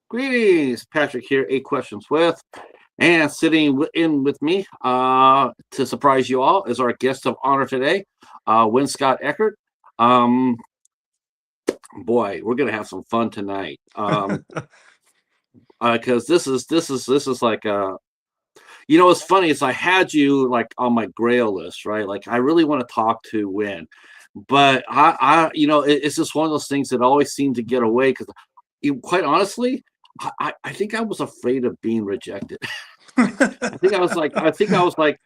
Greetings, Patrick here. 8 questions with, and sitting in with me to surprise you all is our guest of honor today, Win Scott Eckert. Um, Boy, we're gonna have some fun tonight. Because this is like it's funny. It's I had you like on my Grail list, right? Like I really want to talk to Win, but it's just one of those things that always seem to get away because, quite honestly, I think I was afraid of being rejected. I think I was like,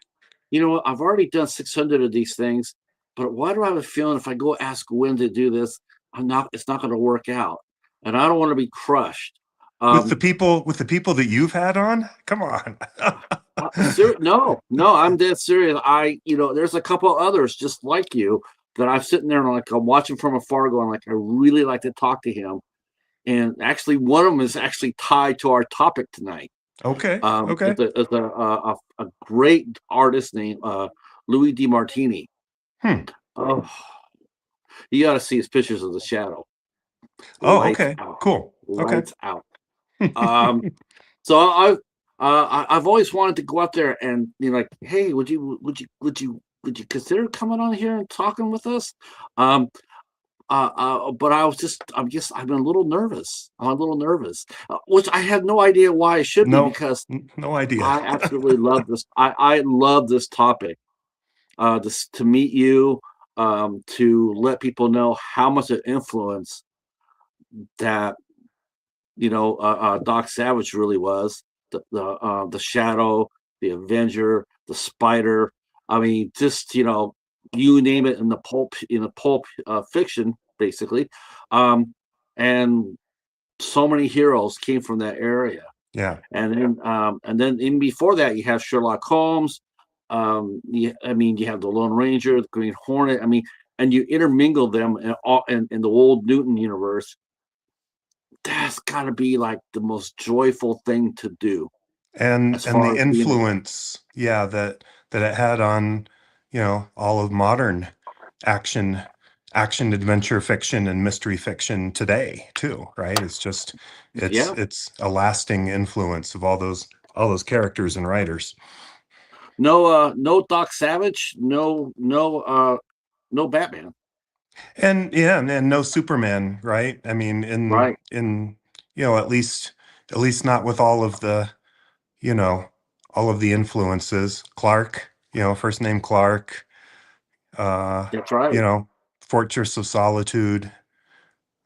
I've already done 600 of these things, but why do I have a feeling if I go ask Win to do this, it's not going to work out, and I don't want to be crushed. with Um, the people that you've had on. Come on. no, I'm dead serious. There's a couple others just like you that I'm sitting there and like I'm watching from afar, going like, I really like to talk to him. And actually, one of them is actually tied to our topic tonight. Okay. Okay. It's a great artist named Louis DeMartini. Hmm. Oh, you got to see his pictures of the shadow. Oh, Lights okay. out, Cool. Okay. lights out. Um, so I've always wanted to go out there and like, hey, would you consider coming on here and talking with us? Um, but I've been a little nervous. I'm a little nervous, which I have no idea why I should be No, because no idea. I absolutely love this. I love this topic. To meet you, to let people know how much of influence that Doc Savage really was. The Shadow, the Avenger, the Spider. I mean, just you name it in the pulp fiction, basically. And so many heroes came from that area. Yeah. And then even before that, you have Sherlock Holmes. You have the Lone Ranger, the Green Hornet. I mean, and you intermingle them in the old Newton universe. That's got to be like the most joyful thing to do as And far the as being able. influence, yeah, that it had on, all of modern action adventure fiction and mystery fiction today too, right? It's just Yeah, it's a lasting influence of all those characters and writers. no Doc Savage, no Batman. And yeah, and no Superman, right? I mean, in Right. in at least not with you know, all of the influences. Clark, first name Clark, uh, That's you right. know, Fortress of Solitude.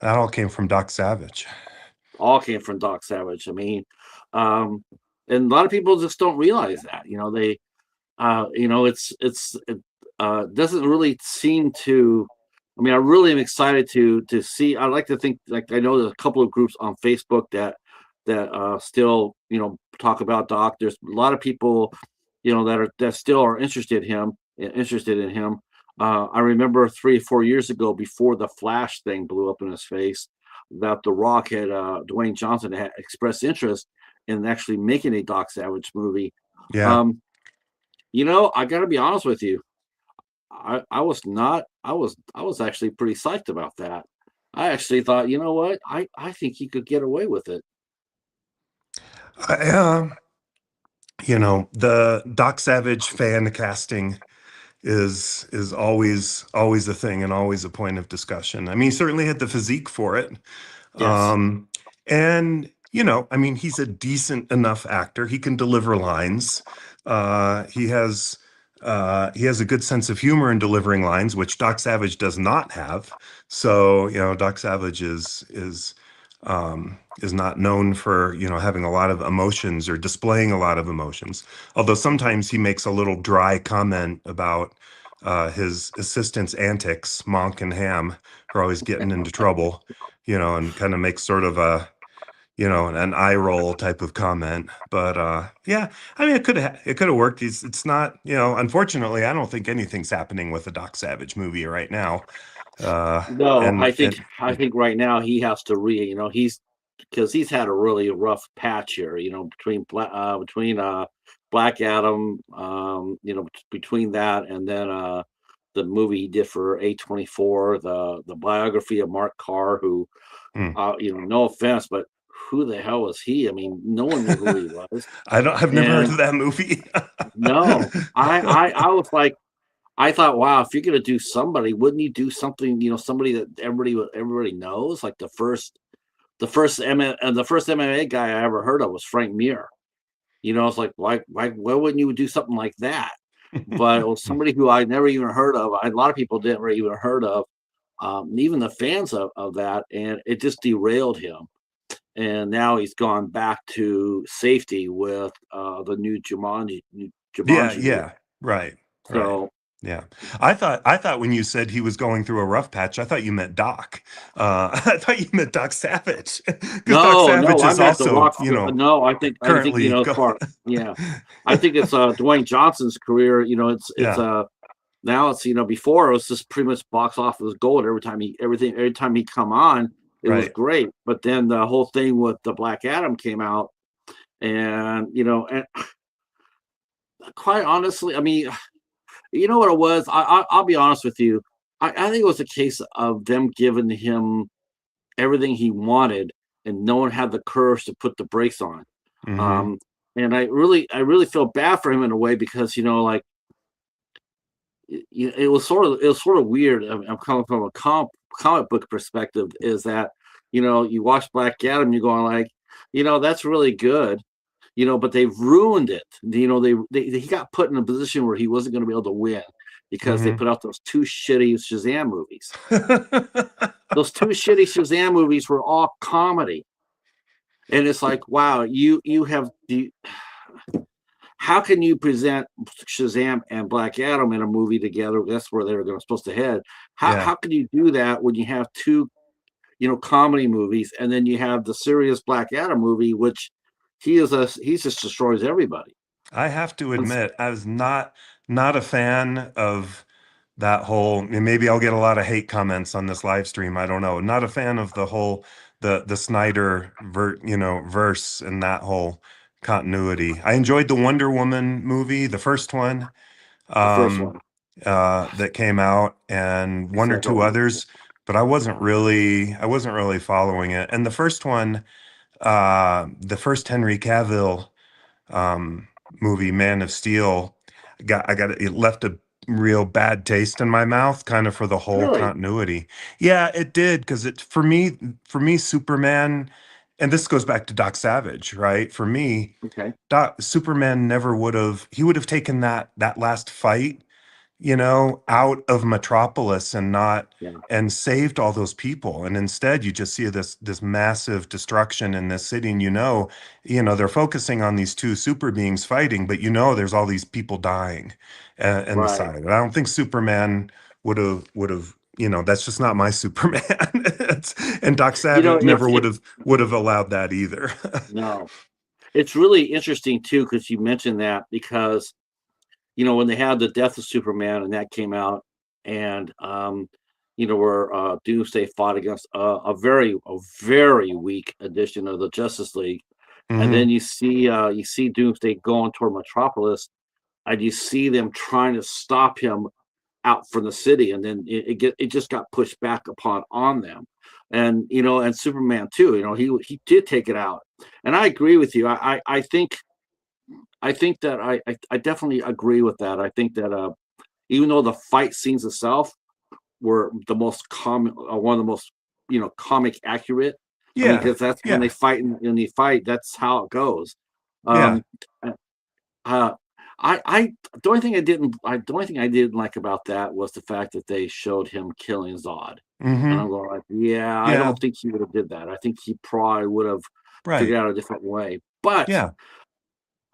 That all came from Doc Savage. All came from Doc Savage. I mean, um, and a lot of people just don't realize that. It doesn't really seem to. I mean, I really am excited to see. I like to think like I know there's a couple of groups on Facebook that still talk about Doc. There's a lot of people that still are interested in him. I remember 3 or 4 years ago, before the Flash thing blew up in his face, that The Rock had Dwayne Johnson had expressed interest in actually making a Doc Savage movie. Yeah. Um, I got to be honest with you. I was not. I was actually pretty psyched about that. I actually thought, you know what? I think he could get away with it. I, the Doc Savage fan casting is always a thing and always a point of discussion. I mean, he certainly had the physique for it. Yes. Um, and I mean, he's a decent enough actor. He can deliver lines. He has a good sense of humor in delivering lines, which Doc Savage does not have. So, Doc Savage is not known for, having a lot of emotions or displaying a lot of emotions. Although sometimes he makes a little dry comment about his assistant's antics, Monk and Ham, who are always getting into trouble, and kind of makes sort of an eye roll type of comment. But yeah, I mean, it could have worked. It's not, unfortunately, I don't think anything's happening with the Doc Savage movie right now. Uh, No, I and think I think right now he has to he's because he's had a really rough patch here, between Black Adam, between that and then the movie he did for A24, the biography of Mark Carr, who mm, no offense, but who the hell was he? I mean, no one knew who he was. I've never heard And of that movie. no, I was like, I thought, wow, if you're gonna do somebody, wouldn't you do something, somebody that everybody knows? Like the first MMA guy I ever heard of was Frank Mir. It's like, why wouldn't you do something like that? But it was somebody who I never even heard of. A lot of people didn't really even heard of, even the fans of that, and it just derailed him. And now he's gone back to safety with the new Yeah, Jumanji movie. yeah. Right. Right. So Yeah. I thought when you said he was going through a rough patch, I thought you meant Doc. I thought you meant Doc Savage. Because Doc no, no, Savage I is meant The also, Rock. No, I think currently as far, yeah, I think it's Dwayne Johnson's career. It's yeah, now it's before it was just pretty much box office gold every time he come on, it was right. great. But then the whole thing with the Black Adam came out, and quite honestly, I mean, you know what it was? I'll be honest with you. I think it was a case of them giving him everything he wanted, and no one had the courage to put the brakes on. Mm-hmm. Um, and I really feel bad for him in a way because like it was sort of weird. I'm coming from a comic book perspective. Is that you watch Black Adam, you're going like, that's really good, but they've ruined it. He got put in a position where he wasn't going to be able to win because they Mm-hmm. put out those two shitty Shazam movies. Those two shitty Shazam movies were all comedy, and it's like, wow, you have the. How can you present Shazam and Black Adam in a movie together? That's where they were supposed to head. How Yeah. how can you do that when you have two, comedy movies, and then you have the serious Black Adam movie, which he just destroys everybody. I have to And admit, I was not a fan of that whole, and maybe I'll get a lot of hate comments on this live stream. I don't know. Not a fan of the whole the Snyder verse and that whole continuity. I enjoyed the Wonder Woman movie, the first one, the first um, one, that came out, and the one or second two one, others, but I wasn't really following it. And the first one, the first Henry Cavill um, movie, Man of Steel, it left a real bad taste in my mouth, kind of for the whole really. continuity. Yeah, it did because it for me, Superman, and this goes back to Doc Savage, right? For me, Okay, Superman never would have. He would have taken that last fight, out of Metropolis and not yeah, and saved all those people. And instead, you just see this massive destruction in this city. And they're focusing on these two super beings fighting, but there's all these people dying, in the right. side. And I don't think Superman would have. That's just not my Superman. And Doc Savage never It's would have allowed that either. no, it's really interesting too because you mentioned that because when they had the Death of Superman and that came out, and where Doomsday fought against a very weak edition of the Justice League, and then Hmm. you see Doomsday going toward Metropolis, and you see them trying to stop him out from the city, and then it just got pushed back upon on them, and Superman too. He did take it out, and I agree with you. I think that I definitely agree with that. I think that even though the fight scenes itself were the most common, one of the most comic accurate. I mean, Yeah, because that's when they yeah, fight and they fight. That's how it goes. yeah. Um, uh, I the only thing I didn't like about that was the fact that they showed him killing Zod, and Hmm. I'm going like, yeah, I Yeah, don't think he would have did that. I think he probably would have right. figured out a different way. But Yeah.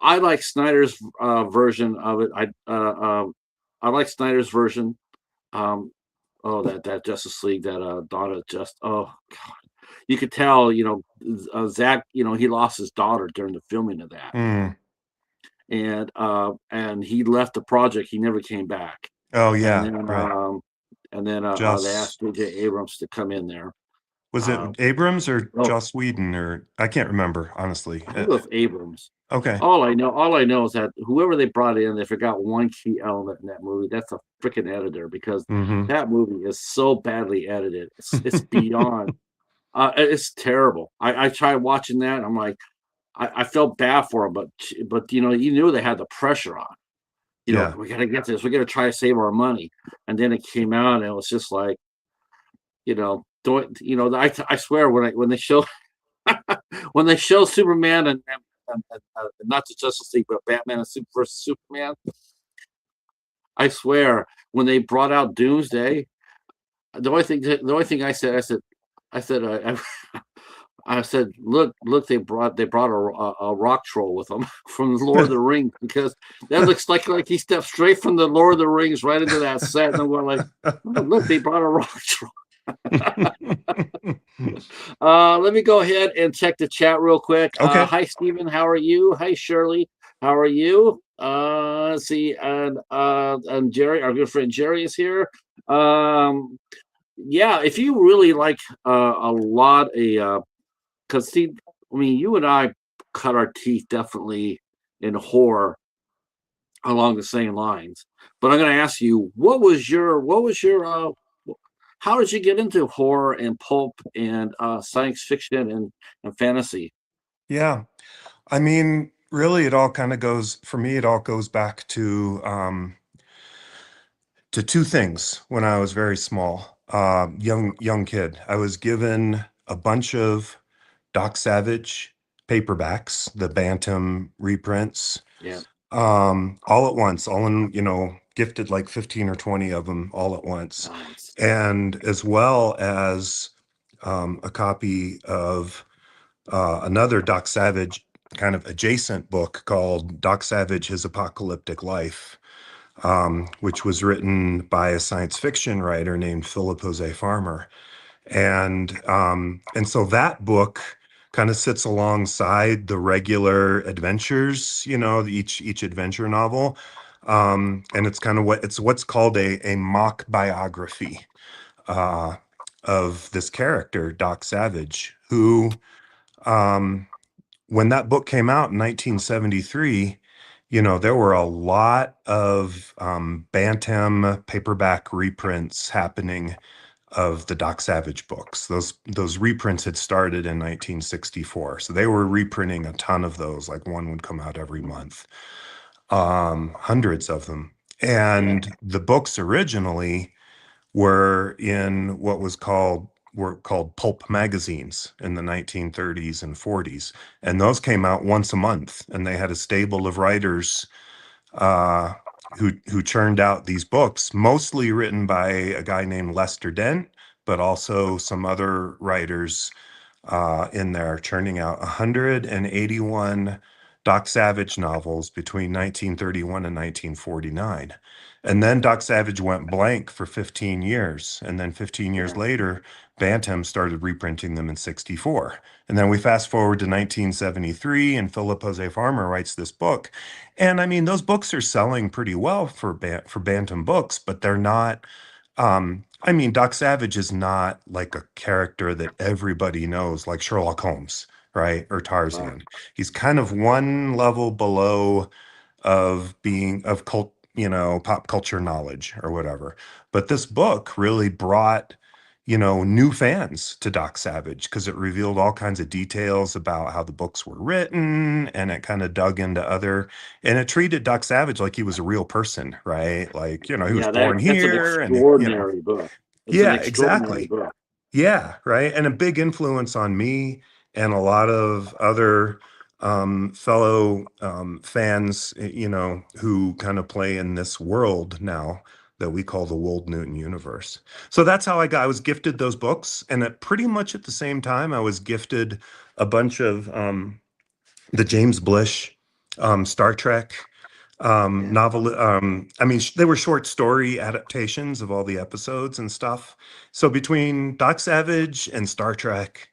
I like Snyder's version of it. I like Snyder's version. Um, oh, that Justice League, that daughter just oh God, you could tell. Zach. He lost his daughter during the filming of that, Mm. and he left the project. He never came back, Oh and yeah, then right. they Joss asked J.J. Abrams to come in there. was it Uh, Abrams or oh, Joss Whedon, or I can't remember honestly. I think it was Abrams. Okay. All I know is that whoever they brought in, they forgot one key element in that movie. That's a freaking editor because Hmm. that movie is so badly edited. It's beyond. It's terrible. I tried watching that. I'm like, I felt bad for him, but you knew they had the pressure on. Yeah. We got to get this. We got to try to save our money. And then it came out, and it was just like, don't I swear when they show when they show Superman and not the Justice League, but Batman and versus Superman, I swear when they brought out Doomsday, the only thing I said, I said, look, they brought a rock troll with them from the Lord of the Rings because that looks like he stepped straight from the Lord of the Rings right into that set, and I'm going like, oh, look, they brought a rock troll. Let me go ahead and check the chat real quick. Okay. Hi, Stephen. How are you? Hi, Shirley. How are you? Let's see, and Jerry, our good friend Jerry, is here. Yeah, if you really like a lot a because see, I mean, you and I cut our teeth definitely in horror along the same lines. But I'm going to ask you, how did you get into horror and pulp and science fiction and fantasy? Yeah. I mean, really, it all kind of goes for me. It all goes back to two things when I was very small, young kid. I was given a bunch of Doc Savage paperbacks, the Bantam reprints, Yeah, all at once, all in, gifted like 15 or 20 of them all at once, nice. and as well as a copy of another Doc Savage kind of adjacent book called Doc Savage: His Apocalyptic Life, which was written by a science fiction writer named Philip Jose Farmer. And so that book kind of sits alongside the regular adventures, each adventure novel. And it's kind of what's called a mock biography uh, of this character, Doc Savage, who um, when that book came out in 1973, there were a lot of Bantam paperback reprints happening of the Doc Savage books. Those reprints had started in 1964, so they were reprinting a ton of those. Like one would come out every month, hundreds of them. Yeah, And the books originally were called pulp magazines in the 1930s and 40s, and those came out once a month, and they had a stable of writers uh, who churned out these books, mostly written by a guy named Lester Dent, but also some other writers in there, churning out 181 Doc Savage novels between 1931 and 1949. And then Doc Savage went blank for 15 years. And then 15 years yeah, later, Bantam started reprinting them in 64. And then we fast forward to 1973, and Philip Jose Farmer writes this book. And I mean, those books are selling pretty well for Bantam books, but they're not. I mean, Doc Savage is not like a character that everybody knows, like Sherlock Holmes, right? Or right. Tarzan. He's kind of one level below of being of pop culture knowledge or whatever. But this book really brought, new fans to Doc Savage because it revealed all kinds of details about how the books were written, and it kind of dug into and it treated Doc Savage like he was a real person, right? Like, he was Yeah, born that's an here and. extraordinary book. It's an Yeah, extraordinary exactly. book. Yeah, right. And a big influence on me and a lot of other fellow fans, who kind of play in this world now that we call the Wold Newton universe. So that's how I was gifted those books. And pretty much at the same time, I was gifted a bunch of the James Blish Star Trek Yeah. novel. I mean, they were short story adaptations of all the episodes and stuff. So between Doc Savage and Star Trek,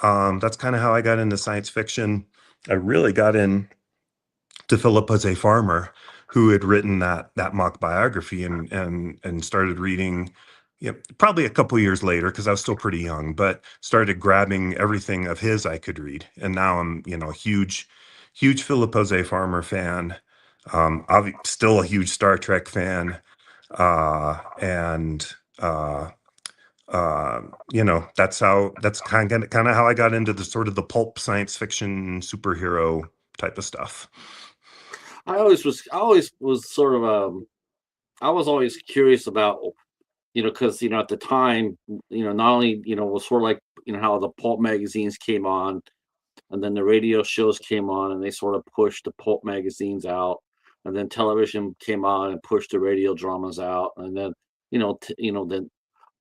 that's kind of how I got into science fiction. I really got in to Philip Jose Farmer, who had written that mock biography, and started reading. Probably a couple years later, because I was still pretty young, but started grabbing everything of his I could read, and now I'm a huge Philip Jose Farmer fan. Still a huge Star Trek fan, and That's kind of how I got into the sort of the pulp science fiction superhero type of stuff. I always was sort of I was always curious about, because at the time, not only was sort of like how the pulp magazines came on, and then the radio shows came on, and they sort of pushed the pulp magazines out, and then television came on and pushed the radio dramas out, and then then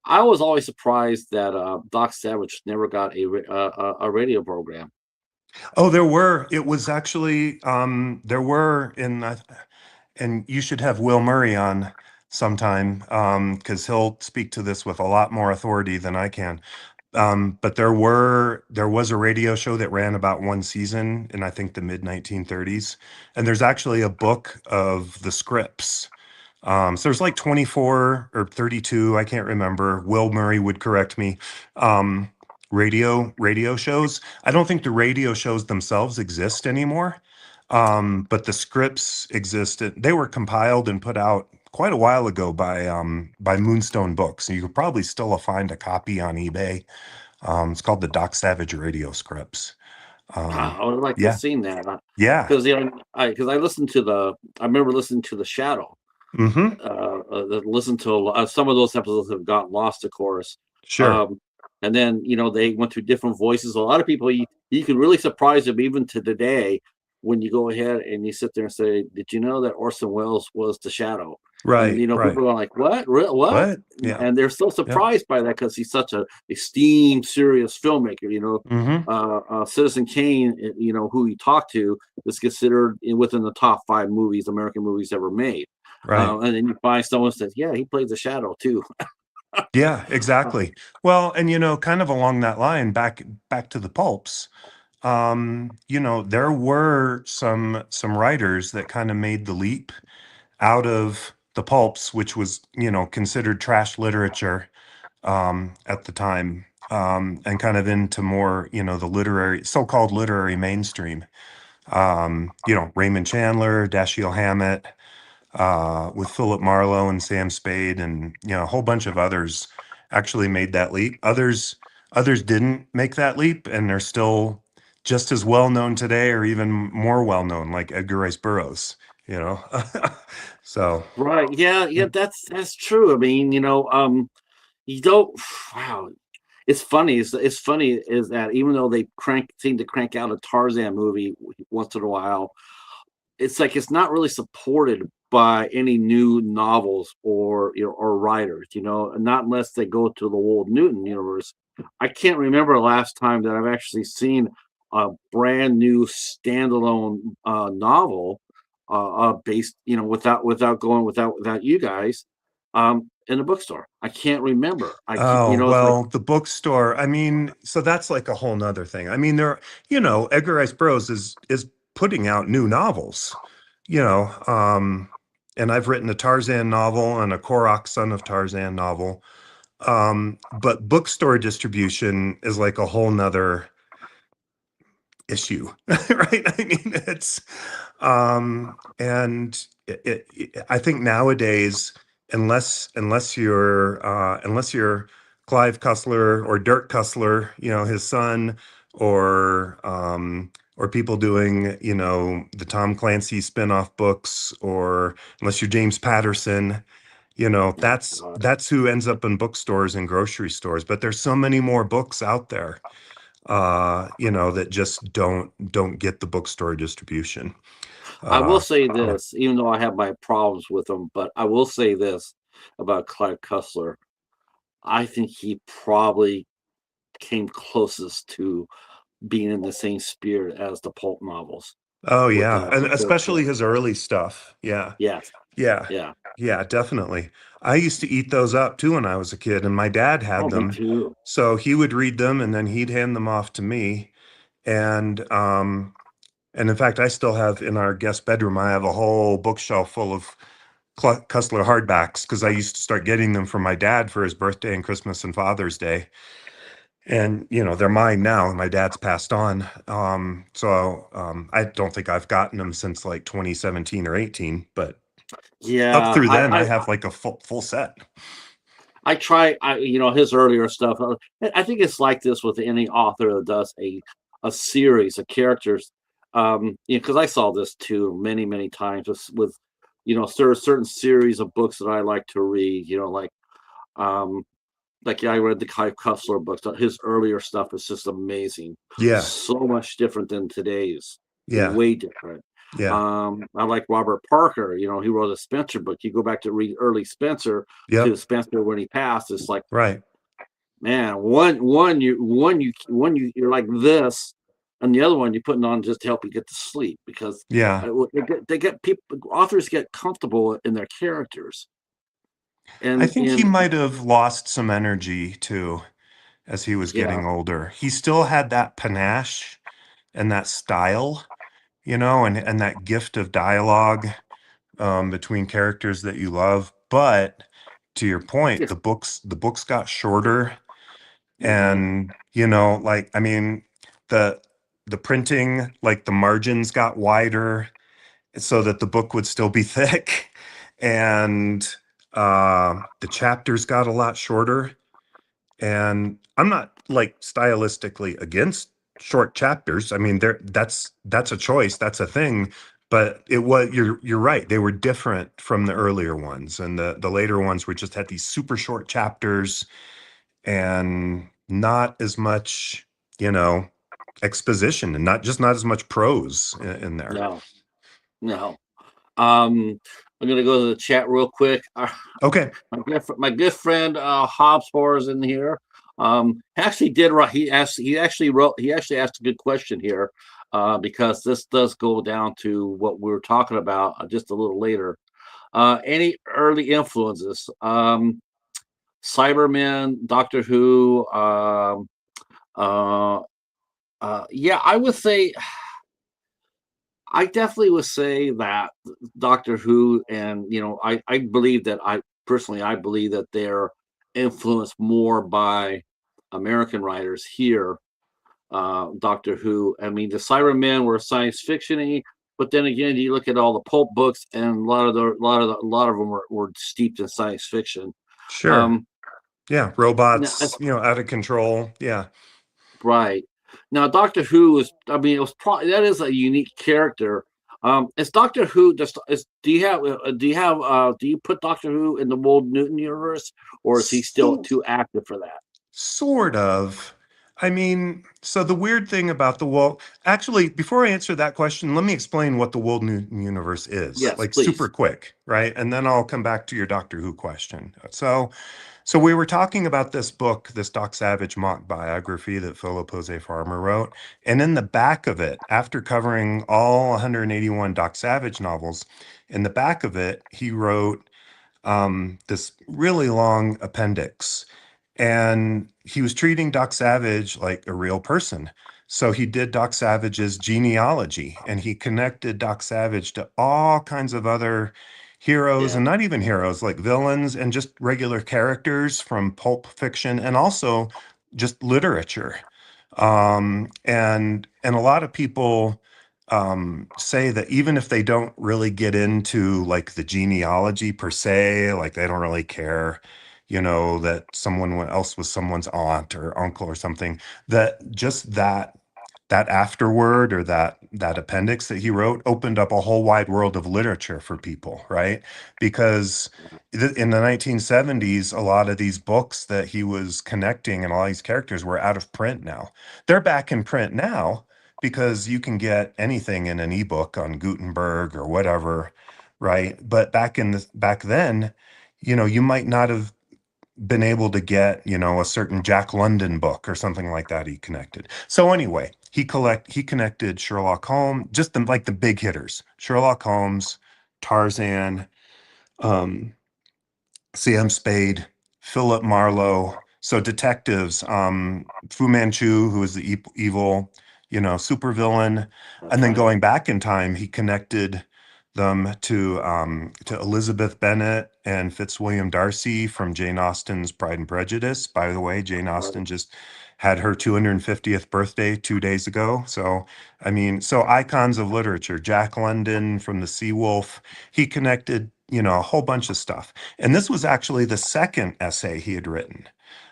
I was always surprised that Doc Savage never got a radio program. Oh, there were. It was actually there were in and you should have Will Murray on sometime because he'll speak to this with a lot more authority than I can. But there was a radio show that ran about one season in I think the mid 1930s, and there's actually a book of the scripts. So there's like 24 or 32, I can't remember. Will Murray would correct me. Um, radio shows. I don't think the radio shows themselves exist anymore. But the scripts existed. They were compiled and put out quite a while ago by Moonstone Books. You could probably still find a copy on eBay. It's called the Doc Savage Radio Scripts. Wow, I would like to have Yeah, seen that, yeah. because I listened to I remember listening to The Shadow. Mm-hmm. Listened to some of those episodes have got lost, of course. Sure. Um, and then they went through different voices. A lot of people, you can really surprise them even to today when you go ahead and you sit there and say, "Did you know that Orson Welles was the Shadow?" And Right, right. people are like, "What? What?" What? Yeah. And they're so Yeah. surprised by that because he's such a esteemed, serious filmmaker. Mm-hmm. Citizen Kane, who he talked to, is considered within the top 5 movies, American movies ever made. Right. And then you find someone says, "Yeah, he plays the Shadow too." Yeah, Uh, exactly. Well, and kind of along that line, back to the pulps. There were some writers that kind of made the leap out of the pulps, which was, considered trash literature at the time, and kind of into more, the literary, so-called literary mainstream. Raymond Chandler, Dashiell Hammett, with Philip Marlowe and Sam Spade, and a whole bunch of others actually made that leap. Others didn't make that leap, and they're still just as well known today, or even more well known, like Edgar Rice Burroughs. You know, so right? Yeah, yeah. yeah, that's true. I mean, you don't. Wow, it's funny. It's funny is that even though they seem to crank out a Tarzan movie once in a while, it's like it's not really supported by any new novels or or writers, not unless they go to the Wold Newton universe. I can't remember the last time that I've actually seen a brand new standalone novel based, without you guys in a bookstore. I can't remember. Oh, It's like well, the bookstore. I mean, so that's like a whole nother thing. I mean, Edgar Rice Burroughs is putting out new novels, you know, um, and I've written a Tarzan novel and a Korok Son of Tarzan novel. But bookstore distribution is like a whole nother issue, right? I mean, and I think nowadays, unless you're Clive Cussler or Dirk Cussler, his son, or people doing, the Tom Clancy spin-off books, or unless you're James Patterson, oh that's God. that's who ends up in bookstores and grocery stores. But there's so many more books out there that just don't get the bookstore distribution. I will Uh, say yeah. this, even though I have my problems with him, but I will say this about Clive Cussler. I think he probably came closest to being in the same spirit as the pulp novels Oh with yeah, and with their especially story. his early stuff. Yeah, Yes, yeah, yeah. yeah, definitely. I used to eat those up too when I was a kid, and my dad Oh, had me them, too. so he would read them and then he'd hand them off to me. And in fact, I still have in our guest bedroom, I have a whole bookshelf full of Cussler hardbacks because I used to start getting them from my dad for his birthday and Christmas and Father's Day. And they're mine now. My dad's passed on. So I don't think I've gotten them since like 2017 or 18, but up Yeah, through then I have like a full set. I try, his earlier stuff. I think it's like this with any author that does a series of characters. Because I saw this too many times with certain series of books that I like to read. Um, yeah, I read the Kai Cussler books. His earlier stuff is just amazing. Yeah, So much different than today's. yeah, Way different. yeah, I like Robert Parker. He wrote a Spencer book. You go back to read early Spencer to yep, Spencer when he passed. It's like, right. man, you're like this, and the other one you're putting on just to help you get to sleep because Yeah. they get people authors get comfortable in their characters I and think he might have lost some energy too as he was yeah, getting older. He still had that panache and that style, and that gift of dialogue between characters that you love. But to your point, yes, the books got shorter, mhm, and like, I mean, the the printing, like the margins got wider so that the book would still be thick, and the chapters got a lot shorter. And I'm not like stylistically against short chapters. I mean, that's a choice, that's a thing. But you're right. They were different from the earlier ones, and the later ones were just had these super short chapters and not as much, you know, exposition, and not as much prose in there. no, no. Um, I'm gonna go to the chat real quick. Okay, My good friend Hobbs Horror is in here. Actually did right. He actually asked a good question here, because this does go down to what we were talking about just a little later. Any early influences? Cybermen, Doctor Who. Uh, yeah, I definitely would say that Doctor Who, and I believe that I believe that they're influenced more by American writers here. Doctor Who. I mean, the Cybermen were science fictiony, but then again, you look at all the pulp books, and a lot of them were steeped in science fiction. sure. Um, Yeah, now, robots, out of control. Yeah. right. Now, Doctor Who is, I mean, it was probably that is a unique character. Is Doctor Who just is do you put Doctor Who in the Wold Newton universe, or is he still So too active for that? Sort of. I mean, so the weird thing about actually, before I answer that question, let me explain what the World New Universe is, Yes, like super please. quick, right? And then I'll come back to your Doctor Who question. So we were talking about this book, this Doc Savage mock biography that Philip Jose Farmer wrote, and in the back of it, after covering all 181 Doc Savage novels, in the back of it, he wrote this really long appendix, and he was treating Doc Savage like a real person. So he did Doc Savage's genealogy, and he connected Doc Savage to all kinds of other heroes, Yeah, and not even heroes, like villains and just regular characters from pulp fiction and also just literature. And a lot of people say that even if they don't really get into like the genealogy per se, like they don't really care, that someone else was someone's aunt or uncle or something, that just that afterword, or that appendix that he wrote, opened up a whole wide world of literature for people, right? Because in the 1970s, a lot of these books that he was connecting and all these characters were out of print now. They're back in print now because you can get anything in an ebook on Gutenberg or whatever, right? But back then, you might not have been able to get, a certain Jack London book or something like that he connected. So anyway, he connected Sherlock Holmes, just like the big hitters, Sherlock Holmes, Tarzan, um, Sam Spade, Philip Marlowe. So detectives, Fu Manchu, who was the evil, supervillain, that's and then right. going back in time, he connected them to Elizabeth Bennet and Fitzwilliam Darcy from Jane Austen's Pride and Prejudice. By the way, Jane Right. Austen just had her 250th birthday 2 days ago. So, I mean, so icons of literature, Jack London from The Sea Wolf, he connected a whole bunch of stuff. And this was actually the second essay he had written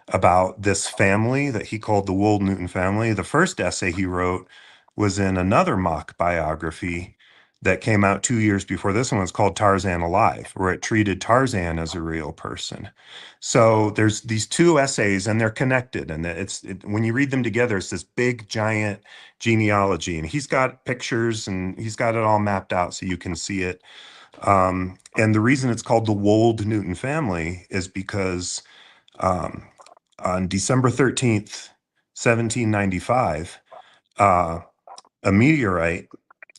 about this family that he called the Wold Newton family. The first essay he wrote was in another mock biography that came out 2 years before this one. Was called Tarzan Alive, where it treated Tarzan as a real person. So there's these two essays, and they're connected. And when you read them together, it's this big, giant genealogy. And he's got pictures, and he's got it all mapped out so you can see it. And the reason it's called the Wold Newton family is because um, on December 13th, 1795, uh, a meteorite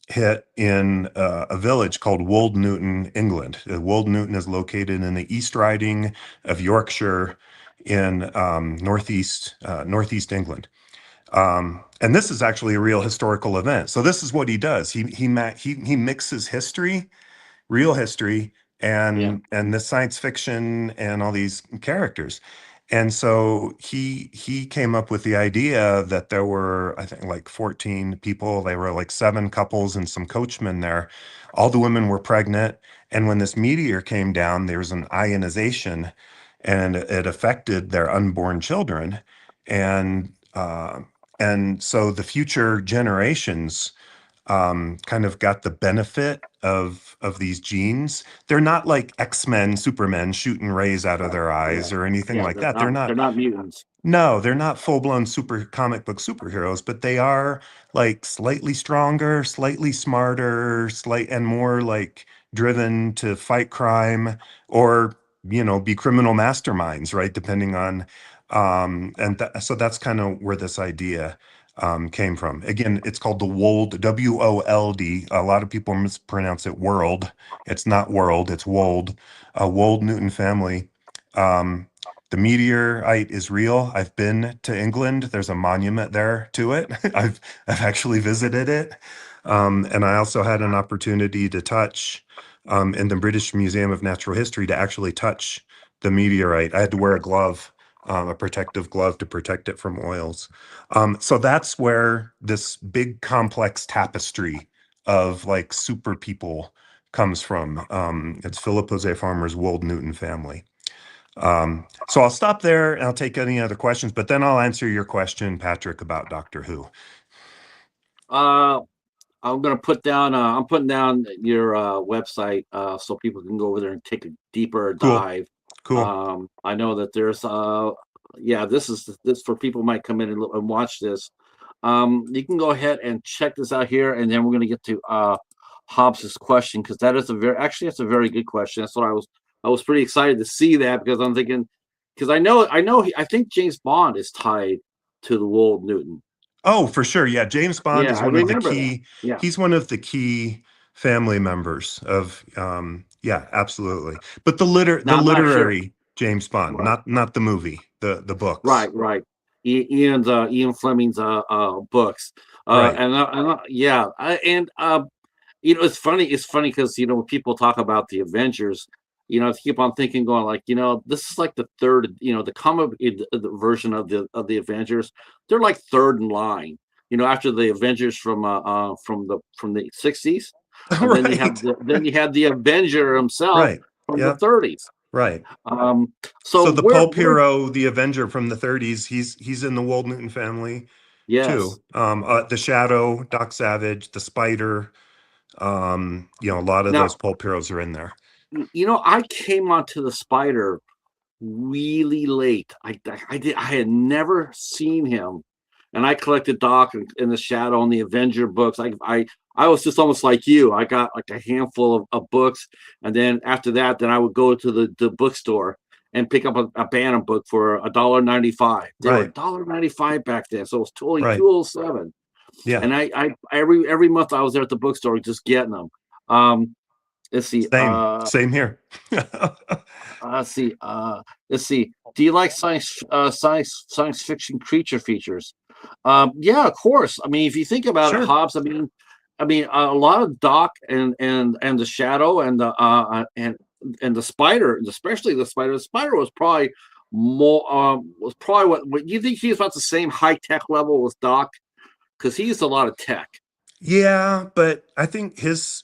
hit in a village called Wold Newton, England. Wold Newton is located in the East Riding of Yorkshire in northeast England. And this is actually a real historical event. So this is what he does. He mixes history, real history, Yeah. and the science fiction and all these characters. And so he came up with the idea that there were, I think, like 14 people. They were like seven couples and some coachmen there. All the women were pregnant. And when this meteor came down, there was an ionization, and it affected their unborn children. And so the future generations kind of got the benefit of these genes. They're not like X-Men, Supermen shooting rays out of their Yeah. eyes or anything Yeah. like that. They're They're not. not mutants. No, they're not full-blown super comic book superheroes, but they are like slightly stronger, slightly smarter, and more like driven to fight crime or, be criminal masterminds, right? Depending on, so that's kind of where this idea came from. Again, it's called the Wold, Wold. A lot of people mispronounce it world. It's not world, it's Wold, Wold Newton family. Um, the meteorite is real. I've been to England. There's a monument there to it. I've actually visited it. And I also had an opportunity to touch in the British Museum of Natural History to actually touch the meteorite. I had to wear a glove, a protective glove to protect it from oils. So that's where this big complex tapestry of like super people comes from. It's Philip Jose Farmer's Wold Newton family. So I'll stop there and I'll take any other questions, but then I'll answer your question, Patrick, about Doctor Who. Uh, I'm gonna put down. I'm putting down your website so people can go over there and take a deeper Cool, dive. cool. I know that there's yeah, this for people who might come in and, and watch this. You can go ahead and check this out here, and then we're gonna get to Hobbs's question because that is a very actually that's a very good question. That's what I was pretty excited to see that because I'm thinking because I think James Bond is tied to the Wold Newton. Oh, for sure. Yeah, James Bond Yeah, is I one of the remember that. key. Yeah. He's one of the key family members of. Yeah, absolutely. But the Now I'm not sure. literary James Bond, Right, not the movie, the books. right. Ian Fleming's books. Right. Yeah, it's funny. It's funny because when people talk about the Avengers, I keep on thinking, going like, this is like the third, the the version of the Avengers. They're like third in line. After the Avengers from the '60s, and then Right. you had the Avenger himself Right. from the Yeah. '30s. Right. So So the pulp where hero, the Avenger from the 30s, he's in the Wold Newton family yes. too. The Shadow, Doc Savage, the Spider, a lot of Now, those pulp heroes are in there. I came onto the Spider really late. I had never seen him, and I collected Doc and the Shadow and the Avenger books. I was just almost like you. I got like a handful of books, and then after that, then I would go to the bookstore and pick up a Bantam book for $1.95. They were Right. $1.95 back then, so it was totally Right. 207. Yeah. And I every month I was there at the bookstore just getting them. Um, let's see. Same here. Let's see. Let's see. Do you like science fiction creature features? Yeah, of course. I mean, if you think about it, Sure. Hobbs. I mean, a lot of Doc and the Shadow and the Spider, especially the Spider. The Spider was probably more was probably what you think he was about the same high tech level as Doc because he used a lot of tech. Yeah, but I think his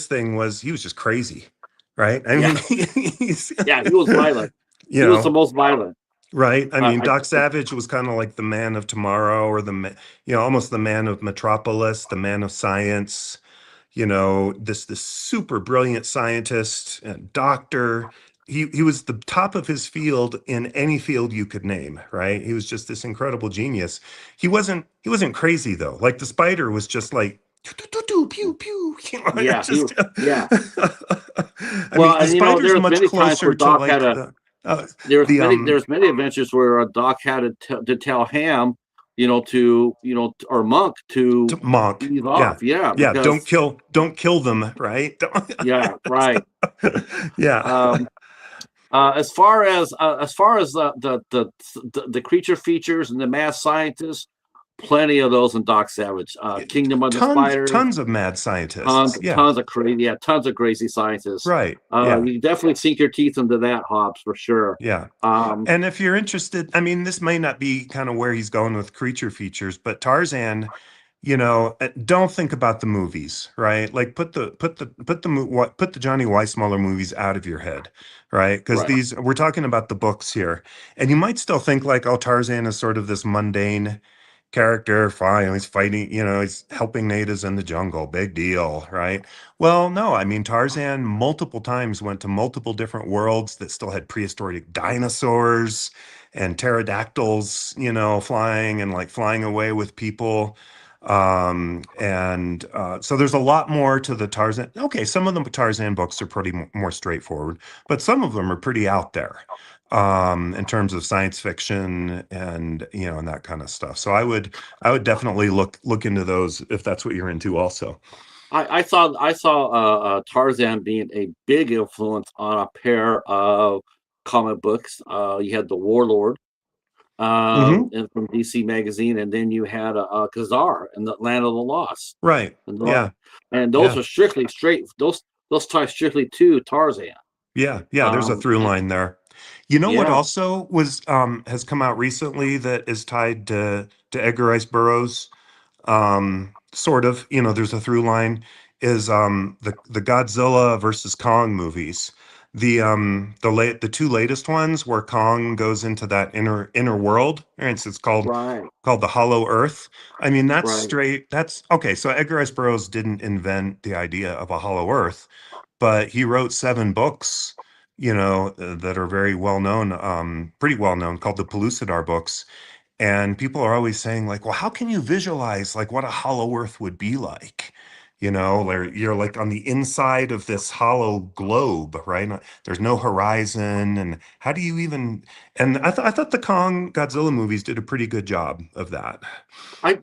thing was he was just crazy. right? I Yeah, mean, he's, yeah, he was violent. you He was the know, most violent. right? I mean, I Doc Savage was kind of like the man of tomorrow, or almost the man of Metropolis, the man of science. This super brilliant scientist and doctor. He was the top of his field in any field you could name, right? He was just this incredible genius. He wasn't crazy though. Like the spider was just like pew pew. It yeah, he just was. Yeah. I mean, Well, the and you know, spider's there's much many times closer where to Doc like had a uh there's the many there's many adventures where Doc had to tell Ham, or Monk to monk. ease Yeah. off. Yeah, Yeah, because don't kill them, right? yeah, right. Yeah. Um, as far as the creature features and the mad scientists, plenty of those in Doc Savage. Yeah, Kingdom of the tons Spiders, tons of mad scientists. Yeah, tons of crazy scientists. right. Yeah, You definitely sink your teeth into that, Hobbs, for sure. yeah. Um, And if you're interested, I mean, this may not be kind of where he's going with creature features, but Tarzan, don't think about the movies, right? Like put the Johnny Weissmuller movies out of your head, right? Because right. these we're talking about the books here, and you might still think like, oh, Tarzan is sort of this mundane character. Fine, he's fighting, he's helping natives in the jungle, big deal, right? Well, no, I mean, Tarzan multiple times went to multiple different worlds that still had prehistoric dinosaurs and pterodactyls, flying and like flying away with people. And So there's a lot more to the Tarzan. Okay, some of the Tarzan books are pretty more straightforward, but some of them are pretty out there in terms of science fiction and that kind of stuff. So I would definitely look into those if that's what you're into also. I saw Tarzan being a big influence on a pair of comic books. You had the Warlord, Hmm. from DC Magazine, and then you had Khazar and the Land of the Lost, Right. and Yeah. those Yeah. are strictly straight. Those tie strictly to Tarzan. Yeah. Yeah. There's a through And line there. You know what yeah, also has come out recently that is tied to Edgar Rice Burroughs? Sort of, there's a through line is the Godzilla versus Kong movies. The two latest ones where Kong goes into that inner world, and it's right, called the Hollow Earth. I mean, right. that's okay. So Edgar Rice Burroughs didn't invent the idea of a hollow earth, but he wrote 7 books, that are very well known, pretty well known, called the Pellucidar books. And people are always saying, like, well, how can you visualize like what a hollow earth would be like? Where you're like on the inside of this hollow globe, right? There's no horizon. And how do you even, and I thought the Kong Godzilla movies did a pretty good job of that.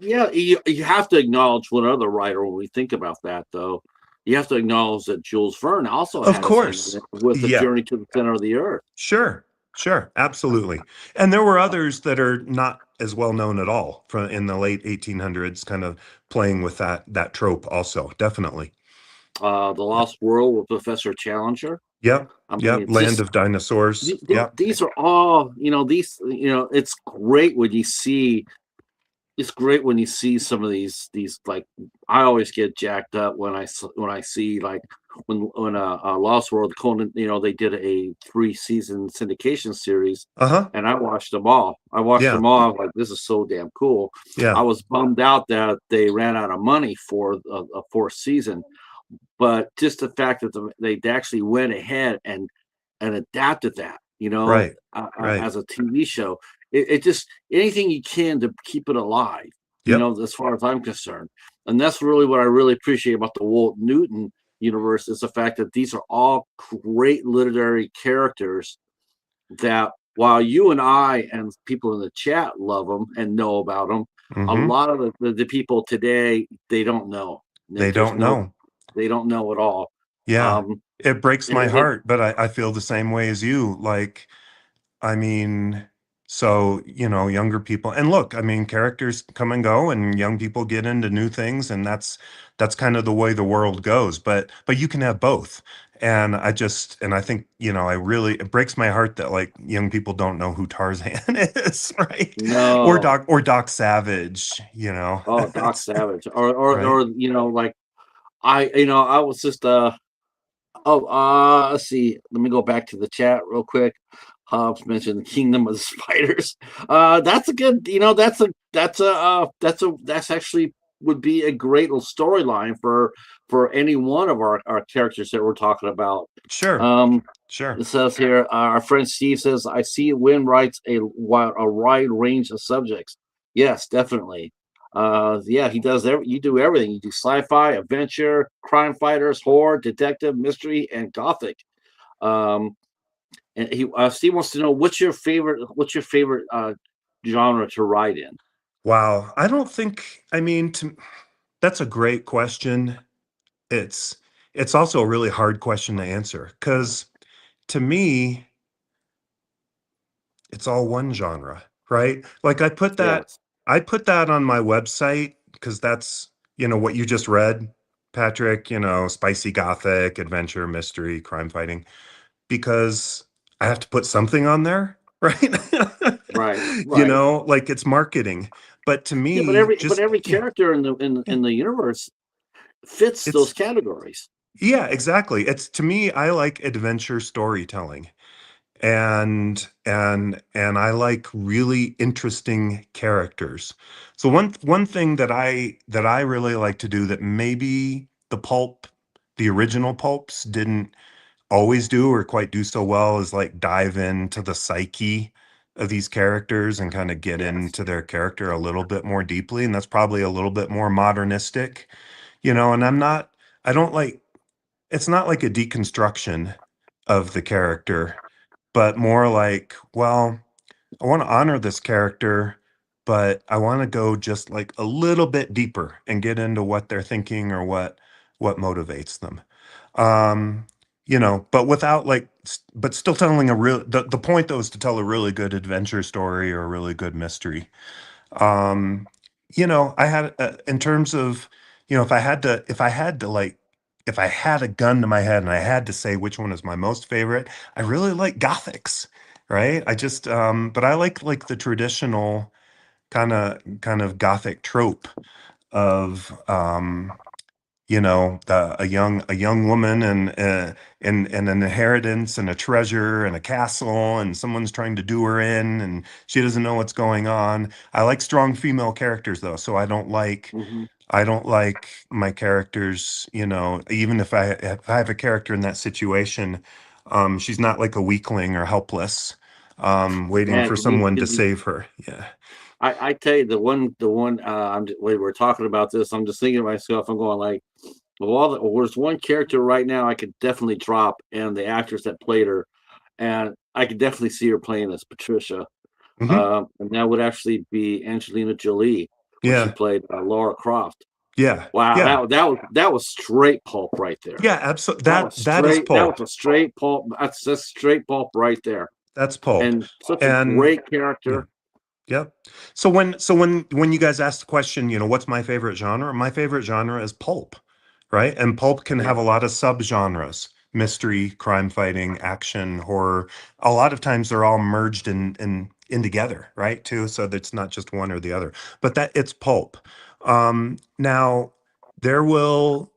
Yeah, you have to acknowledge one other writer when we think about that, though. You have to acknowledge that Jules Verne also Of had his hand in course. it with the Yeah. Journey to the Center of the Earth. Sure, sure, absolutely. And there were others that are not as well known at all from in the late 1800s, kind of playing with that trope also, definitely. The Lost World with Professor Challenger. Yep, I mean, yep, it's Land just of Dinosaurs. Yep. these are all, it's great when you see some of these, like, I always get jacked up when I see, like, when Lost World Conan, they did a 3-season syndication series, Uh-huh. and I watched them all. I watched Yeah. them all. I was like, this is so damn cool. I Yeah. was bummed out that they ran out of money for a fourth season, but just the fact that they actually went ahead and adapted that, Right. Right. as a TV show. It just, anything you can to keep it alive, Yep. as far as I'm concerned. And that's really what I really appreciate about the Walt Newton universe, is the fact that these are all great literary characters that, while you and I and people in the chat love them and know about them, a Mm-hmm. lot of the people today, they don't know. They There's don't no, know. they don't know at all. Yeah. Um, It breaks and my it heart, but I feel the same way as you. Like, I mean, so, younger people, and look, I mean, characters come and go and young people get into new things, and that's kind of the way the world goes. But you can have both. And I think, it breaks my heart that like young people don't know who Tarzan is, right? No. Or Doc Savage, Oh, Doc It's Savage, or right. like, I was just Oh, let's see. Let me go back to the chat real quick. Hobbs mentioned Kingdom of the Spiders. That's a good. That's actually would be a great little storyline for any one of our characters that we're talking about. Sure, Um, sure. it says here, our friend Steve says, "I see Win writes a wide range of subjects." Yes, definitely. Yeah, he does. You do everything. You do sci-fi, adventure, crime fighters, horror, detective, mystery, and gothic. Um, and Steve wants to know what's your favorite genre to write in. Wow. I don't think, I mean, that's a great question. It's it's also a really hard question to answer because to me, it's all one genre, right? Like Yes, I put that on my website because that's, what you just read, Patrick, spicy gothic, adventure, mystery, crime fighting, because I have to put something on there, right? right, right. Like it's marketing. But to Yeah, but me, every yeah, character yeah, in the universe fits those it's categories. yeah, exactly. It's to me, I like adventure storytelling. And I like really interesting characters. So one thing that I really like to do that maybe the original pulps didn't always do or quite do so well is like dive into the psyche of these characters and kind of get Yes. into their character a little bit more deeply. And that's probably a little bit more modernistic, and I don't like it's not like a deconstruction of the character, but more like, well, I want to honor this character, but I want to go just like a little bit deeper and get into what they're thinking or what motivates them. Um, but without but still telling the point though is to tell a really good adventure story or a really good mystery. Um, I had in terms of, if I had a gun to my head and I had to say which one is my most favorite, I really like Gothics, right? But I like the traditional kind of Gothic trope of, a young woman and an inheritance and a treasure and a castle and someone's trying to do her in and she doesn't know what's going on. I like strong female characters though, so Hmm. I don't like my characters, even if I have a character in that situation, she's not like a weakling or helpless, waiting Man, for someone to save her. Yeah. I tell you the one when we're talking about this, I'm just thinking to myself, I'm going like, there's one character right now I could definitely drop, and the actress that played her, and I could definitely see her playing as Patricia. Hmm. And that would actually be Angelina Jolie when she Yeah. played Laura Croft. Yeah. Wow, Yeah. that was straight pulp right there. Yeah. Absolutely. That That was that is straight. That pulp. was a straight pulp. That's just straight pulp right there, That's pulp. and such a And great yeah. character. Yep. So when you guys ask the question, what's my favorite genre? My favorite genre is pulp, right? And pulp can have Yeah. a lot of subgenres: mystery, crime fighting, action, horror. A lot of times they're all merged in together, right? Too, so that it's not just one or the other. But that it's pulp. Now there will,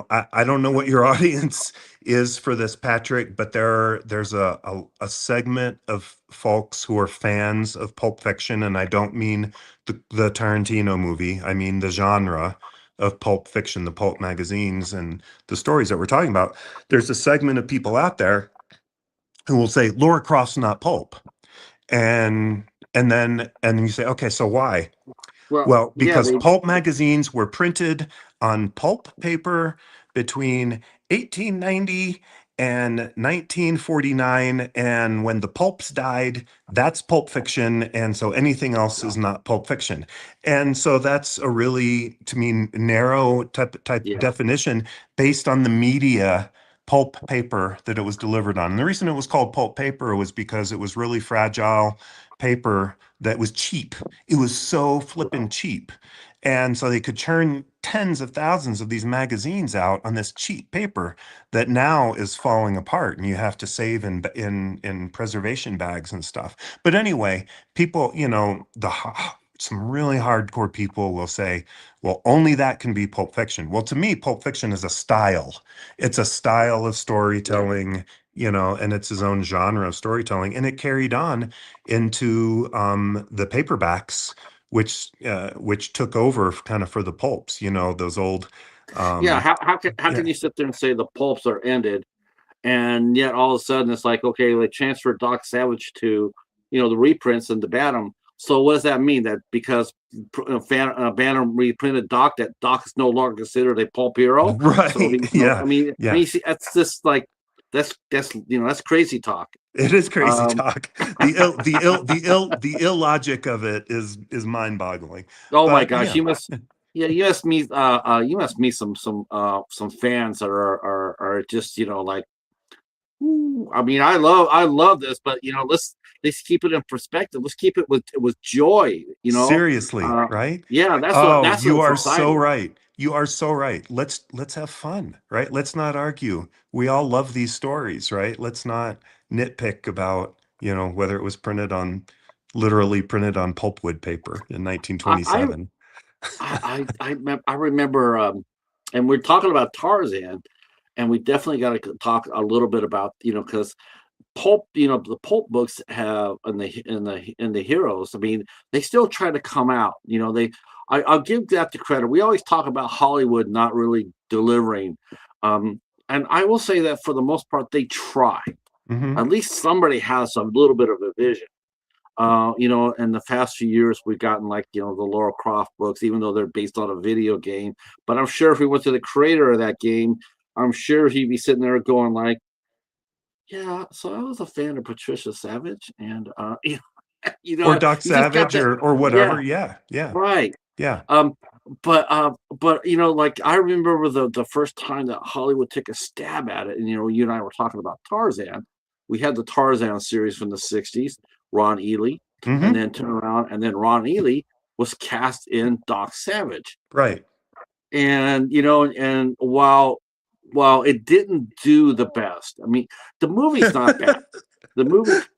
I don't know what your audience is for this, Patrick, but there's a segment of folks who are fans of Pulp Fiction, and I don't mean the Tarantino movie. I mean the genre of Pulp Fiction, the pulp magazines, and the stories that we're talking about. There's a segment of people out there who will say Laura Croft's not pulp, and and then you say, okay, so why? Well, Well, yeah, because they. pulp magazines were printed on pulp paper between 1890 and 1949. And when the pulps died, that's pulp fiction. And so anything else is not pulp fiction. And so that's a really, to me, narrow type Yeah. definition based on the media pulp paper that it was delivered on. And the reason it was called pulp paper was because it was really fragile paper that was cheap. It was so flippin' cheap. And so they could churn tens of thousands of these magazines out on this cheap paper that now is falling apart and you have to save in preservation bags and stuff. But anyway, people, some really hardcore people will say, well, only that can be Pulp Fiction. Well, to me, Pulp Fiction is a style. It's a style of Yeah. storytelling, and it's his own genre of storytelling. And it carried on into the paperbacks, which took over kind of for the pulps, those old, Yeah. um, How can yeah, you sit there and say the pulps are ended, and yet all of a sudden it's like, okay, they transferred Doc Savage to, the reprints and the Bantam. So what does that mean? That because Bantam reprinted Doc, that Doc is no longer considered a pulp hero? So right. I Yeah. mean, Yeah. see, that's just like that's crazy talk. It is crazy Um, talk. The illogic of it is mind-boggling. oh my But gosh, yeah, you must meet some fans that are just like, ooh, I mean, I love this, but let's keep it in perspective. Let's keep it with joy. seriously, Uh, right? yeah, Oh, that's you what's are so exciting. right. You are so right. Let's have fun, right? Let's not argue. We all love these stories, right? Let's not nitpick about, whether it was literally printed on pulpwood paper in I I 1927. I remember, and we're talking about Tarzan, and we definitely got to talk a little bit about because pulp, the pulp books have and the heroes. I mean, they still try to come out. I'll give that the credit. We always talk about Hollywood not really delivering, um, and I will say that for the most part they try. Hmm. At least somebody has a little bit of a vision. In the past few years, we've gotten like, the Laura Croft books, even though they're based on a video game. But I'm sure if we went to the creator of that game, I'm sure he'd be sitting there going like, yeah, so I was a fan of Patricia Savage, and Or Doc you just got Savage that, or yeah, whatever. Yeah, yeah, right. yeah. Um, but like I remember the first time that Hollywood took a stab at it, and you and I were talking about Tarzan. We had the Tarzan series from the '60s, Ron Ely, and Hmm. then turn around, and then Ron Ely was cast in Doc Savage, Right. and while it didn't do the best, I mean, the movie's not bad. The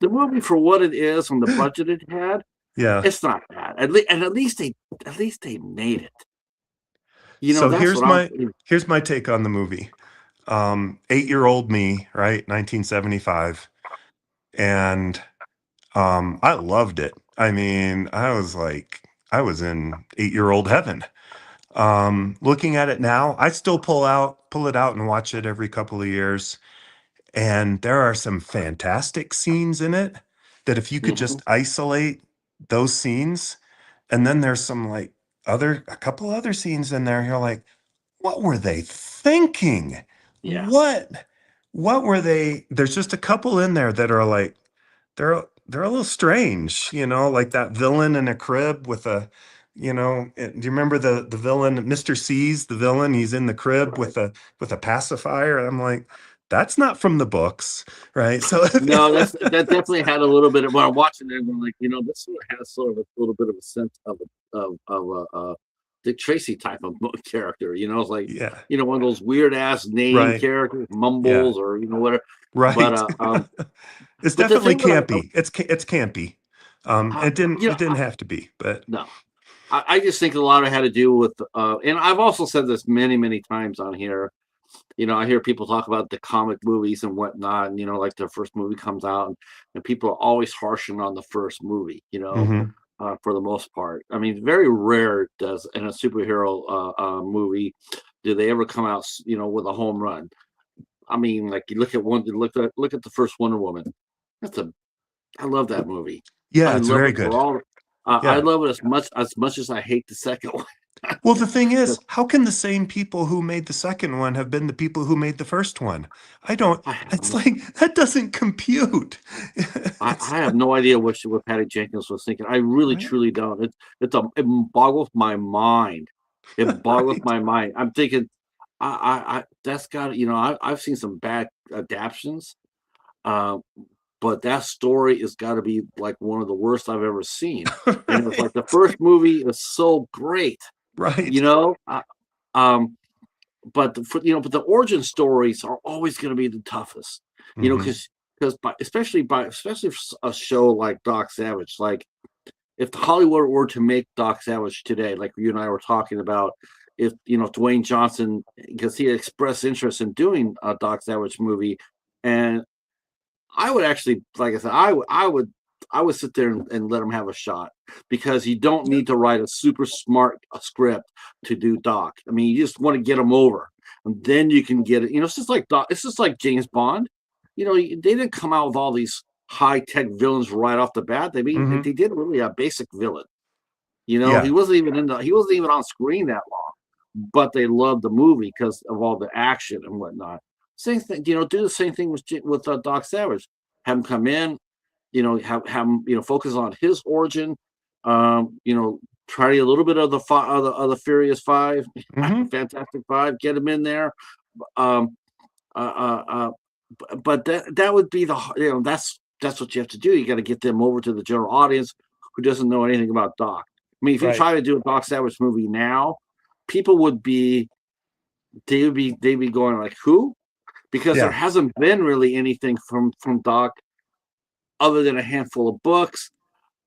movie for what it is and the budget it had, Yeah. it's not bad. At least they made it. So That's what I'm thinking. here's my take on the movie. 8-year-old me, right? 1975. And I loved it. I mean, I was in 8-year-old heaven. Looking at it now, I still pull it out and watch it every couple of years. And there are some fantastic scenes in it that if you could Mhm. just isolate those scenes, and then there's some like a couple other scenes in there, you're like, what were they thinking? Yeah. What what were they? There's just a couple in there that are like they're a little strange, like that villain in a crib with do you remember the villain, Mr. C's, the villain? He's in the crib Right. with a pacifier. I'm like, that's not from the books, right? So No, that definitely had a little bit of when I'm watching it, I'm like, this sort of has sort of a little bit of a sense of a Dick Tracy type of character. It's like, yeah, one of those weird ass name right. characters, Yeah, Mumbles, or whatever. But right. It's but the definitely thing that campy. It's campy. It didn't have to be, but no, I just think a lot of it had to do with, and I've also said this many, many times on here. I hear people talk about the comic movies and whatnot, and like the first movie comes out, and people are always harshing on the first movie. mhm. For the most part. I mean, very rare does in a superhero movie do they ever come out, with a home run. I mean, like you look at the first Wonder Woman. That's a I love that movie. I Yeah, it's love very it for good. all. I Yeah. love it as much as I hate the second one. Well, the thing is, how can the same people who made the second one have been the people who made the first one? I don't, I have it's no, like that doesn't compute. It's I have no idea what Patty Jenkins was thinking. I really right, truly don't. It boggles my mind. It boggles right. my mind. I'm thinking, that's got I've seen some bad adaptions, uh, but that story has got to be like one of the worst I've ever seen. And it's like the Right, first movie is so great, you right. know. Um, but the origin stories are always going to be the toughest, Hmm. because especially for a show like Doc Savage, like if Hollywood were to make Doc Savage today, like you and I were talking about, if Dwayne Johnson, because he expressed interest in doing a Doc Savage movie, and I would actually, like I said, I would sit there and let him have a shot, because you don't need to write a super smart script to do Doc. I mean, you just want to get him over, and then you can get it. It's just like Doc. It's just like James Bond. They didn't come out with all these high tech villains right off the bat. They Hmm. did really a basic villain. He Yeah. wasn't even on screen that long, but they loved the movie because of all the action and whatnot. Same thing, do the same thing with Doc Savage. Have him come in, have him, focus on his origin. Try a little bit of the Furious Five, Hmm. Fantastic Five. Get him in there. Um, uh, uh, but that would be that's what you have to do. You got to get them over to the general audience who doesn't know anything about Doc. I mean, if you Right. try to do a Doc Savage movie now, people would be they'd be going like, who? Because there Yeah. hasn't been really anything from Doc other than a handful of books,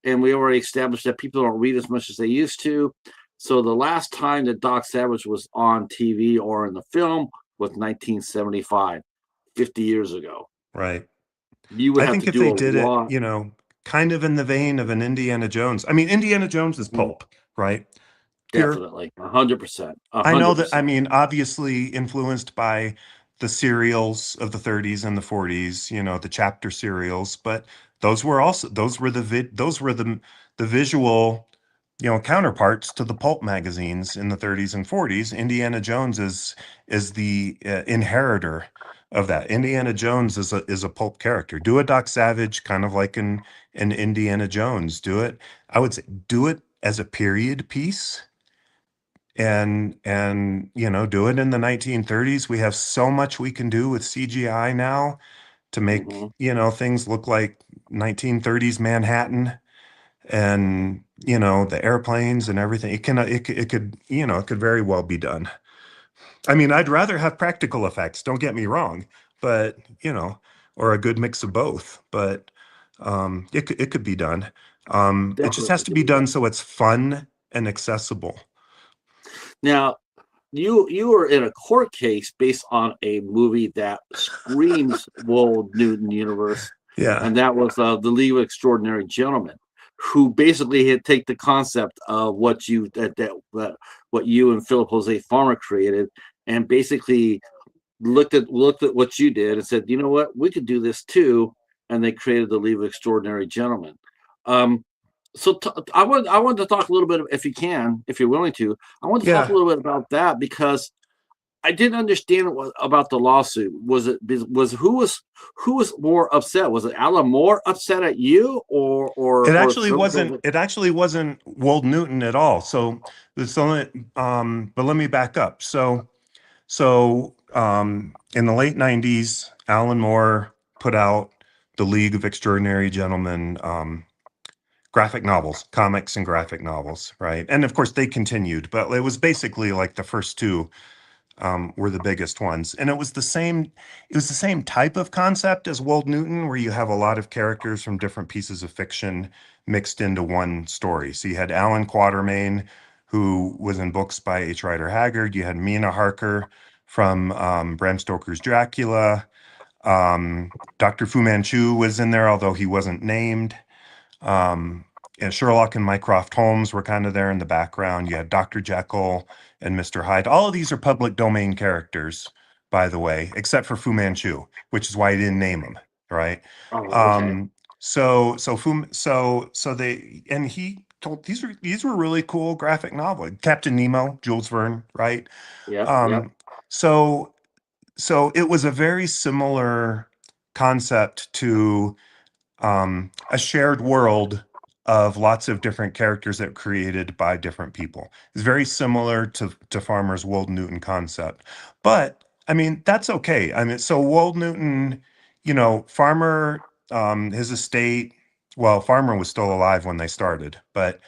and we already established that people don't read as much as they used to. So the last time that Doc Savage was on TV or in the film was 1975, 50 years ago. Right. You would I have think to if do they a did it, lot. kind of in the vein of an Indiana Jones. I mean, Indiana Jones is Mhm. pulp, right? Pure. Definitely, 100%, a I know hundred that, I percent. mean, obviously influenced by the serials of the 30s and the 40s, the chapter serials, but those were the visual, counterparts to the pulp magazines in the 30s and 40s. Indiana Jones is the inheritor of that. Indiana Jones is a pulp character. Do a Doc Savage kind of like an Indiana Jones. Do it. I would say do it as a period piece and do it in the 1930s. We have so much we can do with CGI now to make, Hmm. things look like 1930s Manhattan, and the airplanes and everything. It could very well be done. I mean, I'd rather have practical effects, don't get me wrong, but or a good mix of both, but it could be done. It just has Definitely to could be be done done. so it's fun and accessible. Now, you were in a court case based on a movie that screams Wold Newton universe, Yeah. and that was the League of Extraordinary Gentlemen, who basically had take the concept of what you and Philip Jose Farmer created, and basically looked at what you did and said, you know what, we could do this too, and they created the League of Extraordinary Gentlemen. Um, I wanted to talk a little bit, if you can, if you're willing to. I want to talk a Yeah. little bit about that, because I didn't understand about the lawsuit. Who was more upset? Was it Alan Moore upset at you, or Philip Jose? It actually wasn't Wold Newton at all. But let me back up. In the late 90s, Alan Moore put out the League of Extraordinary Gentlemen, graphic novels, comics and graphic novels, right? And of course they continued, but it was basically like the first two were the biggest ones. And it was the same type of concept as Wold Newton, where you have a lot of characters from different pieces of fiction mixed into one story. So you had Alan Quatermain, who was in books by H. Rider Haggard. You had Mina Harker from Bram Stoker's Dracula. Dr. Fu Manchu was in there, although he wasn't named. Um, and Sherlock and Mycroft Holmes were kind of there in the background. You had Dr. Jekyll and Mr. Hyde. All of these are public domain characters, by the way, except for Fu Manchu, which is why I didn't name him, right? Oh, okay. Um, so they and he told these were really cool graphic novels. Captain Nemo, Jules Verne, right? Yep, yep. Um, so so it was a very similar concept to a shared world of lots of different characters that were created by different people. It's very similar to Farmer's Wold Newton concept. But I mean, that's okay. I mean, so Wold Newton, Farmer, his estate, well, Farmer was still alive when they started, but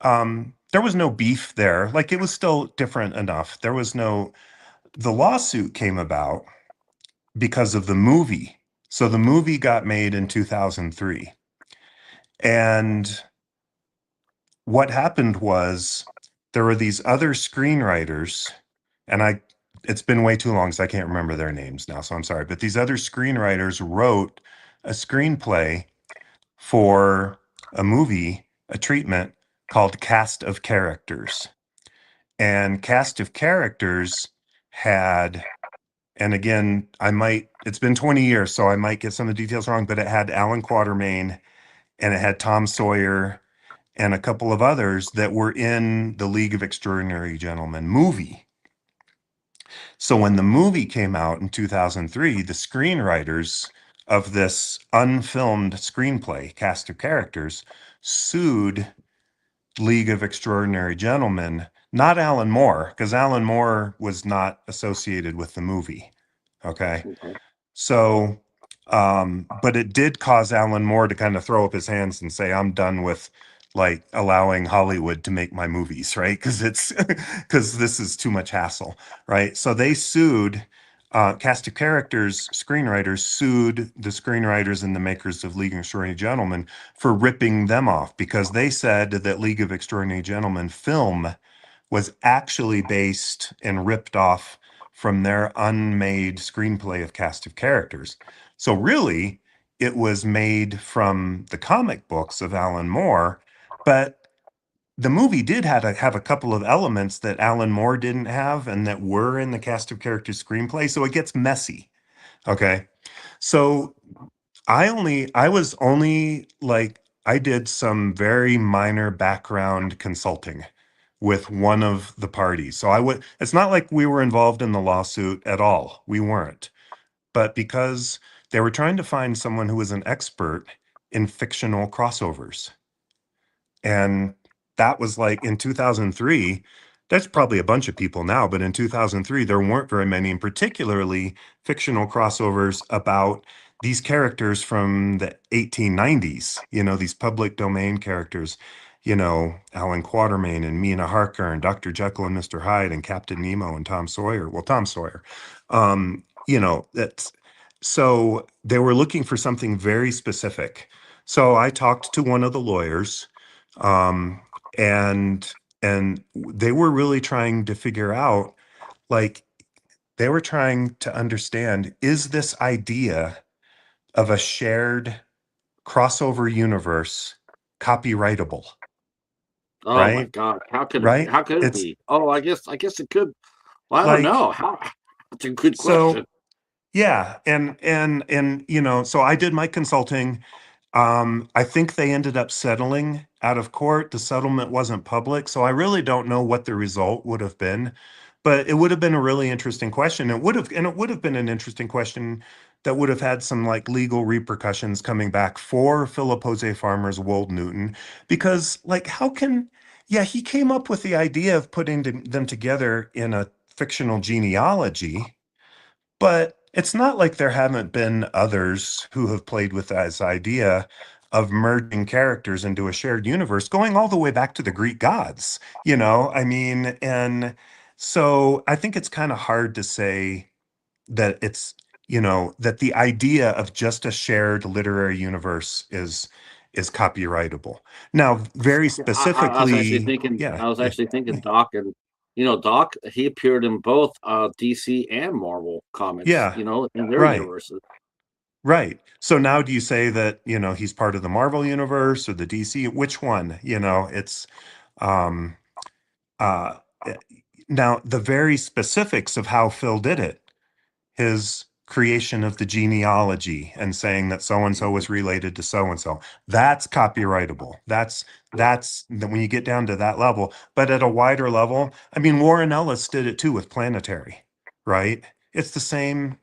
there was no beef there. Like it was still different enough. The lawsuit came about because of the movie. So the movie got made in 2003. And what happened was there were these other screenwriters, and it's been way too long, so I can't remember their names now, so I'm sorry. But these other screenwriters wrote a screenplay for a movie, a treatment called Cast of Characters. And Cast of Characters had, and again, it's been 20 years, so I might get some of the details wrong, but it had Alan Quatermain and it had Tom Sawyer and a couple of others that were in the League of Extraordinary Gentlemen movie. So when the movie came out in 2003, the screenwriters of this unfilmed screenplay, Cast of Characters, sued League of Extraordinary Gentlemen, not Alan Moore, because Alan Moore was not associated with the movie. Okay. Okay. So, but it did cause Alan Moore to kind of throw up his hands and say, I'm done with like allowing Hollywood to make my movies, right? Because because this is too much hassle, right? So they sued, Cast of Characters screenwriters sued the screenwriters and the makers of League of Extraordinary Gentlemen for ripping them off because they said that League of Extraordinary Gentlemen film was actually based and ripped off from their unmade screenplay of Cast of Characters. So really, it was made from the comic books of Alan Moore, but the movie did have a couple of elements that Alan Moore didn't have and that were in the Cast of Characters screenplay. So it gets messy. Okay. So I was only like, I did some very minor background consulting with one of the parties. So it's not like we were involved in the lawsuit at all. We weren't. But because they were trying to find someone who was an expert in fictional crossovers. And that was like in 2003. That's probably a bunch of people now, but in 2003, there weren't very many, and particularly fictional crossovers about these characters from the 1890s, these public domain characters, Alan Quatermain and Mina Harker and Dr. Jekyll and Mr. Hyde and Captain Nemo and Tom Sawyer. Well, Tom Sawyer. That's so they were looking for something very specific. So I talked to one of the lawyers, um, and they were really trying to figure out, like, they were trying to understand, is this idea of a shared crossover universe copyrightable, Oh my right? God. How could it be? Right? How could it It's be? Oh, I guess it could. Well, I don't like, know. How that's a good question. so yeah, and so I did my consulting. I think they ended up settling out of court. The settlement wasn't public, so I really don't know what the result would have been. But it would have been a really interesting question. It would have been an interesting question that would have had some like legal repercussions coming back for Philip Jose Farmer's Wold Newton, because like yeah, he came up with the idea of putting them together in a fictional genealogy, but it's not like there haven't been others who have played with this idea of merging characters into a shared universe, going all the way back to the Greek gods, I mean, and so I think it's kind of hard to say that that the idea of just a shared literary universe is copyrightable. Now, very Yeah, I was actually specifically, thinking. yeah, I was yeah, actually thinking yeah, Doc, and Doc. He appeared in both DC and Marvel comics. yeah, In their right. universes. Right. So now do you say that, he's part of the Marvel universe or the DC? Which one? It's um uh eh, now the very specifics of how Phil did it, his creation of the genealogy and saying that so and so Mhm. was related to so and so. That's copyrightable. When you get down to that level, but at a wider level, I mean Warren Ellis did it too with Planetary, right? It's the same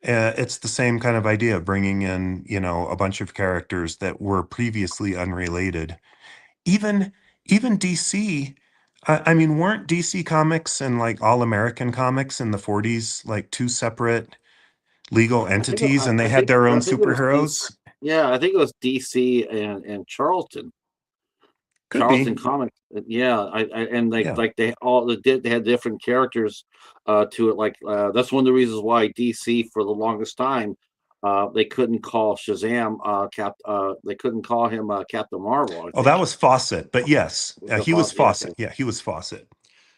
it's the same kind of idea of bringing in, a bunch of characters that were previously unrelated. Even even DC, I mean, weren't DC Comics and like All American Comics in the 40s like two separate legal I think entities and they had their I own think it was DC. superheroes? Yeah, I think it was DC and Could be. Charleston Comics. Yeah, and Yeah. they had different characters to it. Like that's one of the reasons why DC for the longest time they couldn't call Shazam they couldn't call him Captain Marvel, I Oh, think. that was Fawcett, but yes, Was it he was Yeah, Fawcett. okay. Yeah, he was Fawcett.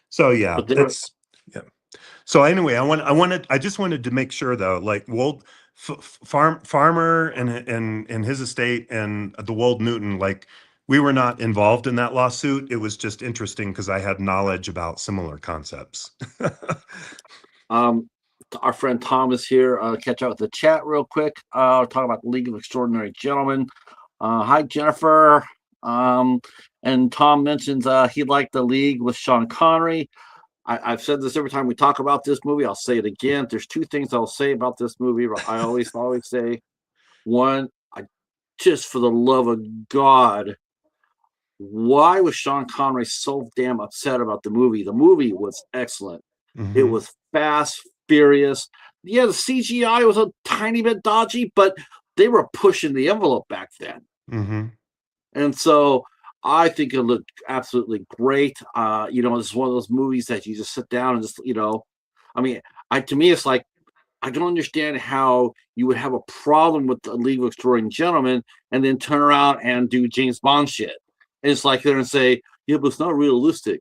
So yeah, But they were it's yeah. So anyway, I just wanted to make sure though, like Wold Farmer and his estate and the Wold Newton, like we were not involved in that lawsuit. It was just interesting because I had knowledge about similar concepts. um our friend Tom is here. Catch up with the chat real quick. Talking about the League of Extraordinary Gentlemen. Hi Jennifer. Um and Tom mentions he liked the League with Sean Connery. I've said this every time we talk about this movie. I'll say it again. There's two things I'll say about this movie. I always say one, I just for the love of God, why was Sean Connery so damn upset about the movie? The movie was excellent. It Hmm. was fast, furious. Yeah, the CGI was a tiny bit dodgy, but they were pushing the envelope back then. Hmm. And so I think it looked absolutely great. It's one of those movies that you just sit down and I mean, to me, it's like I don't understand how you would have a problem with the League of Extraordinary Gentlemen and then turn around and do James Bond shit. And it's like they're and say, yeah, but it's not realistic.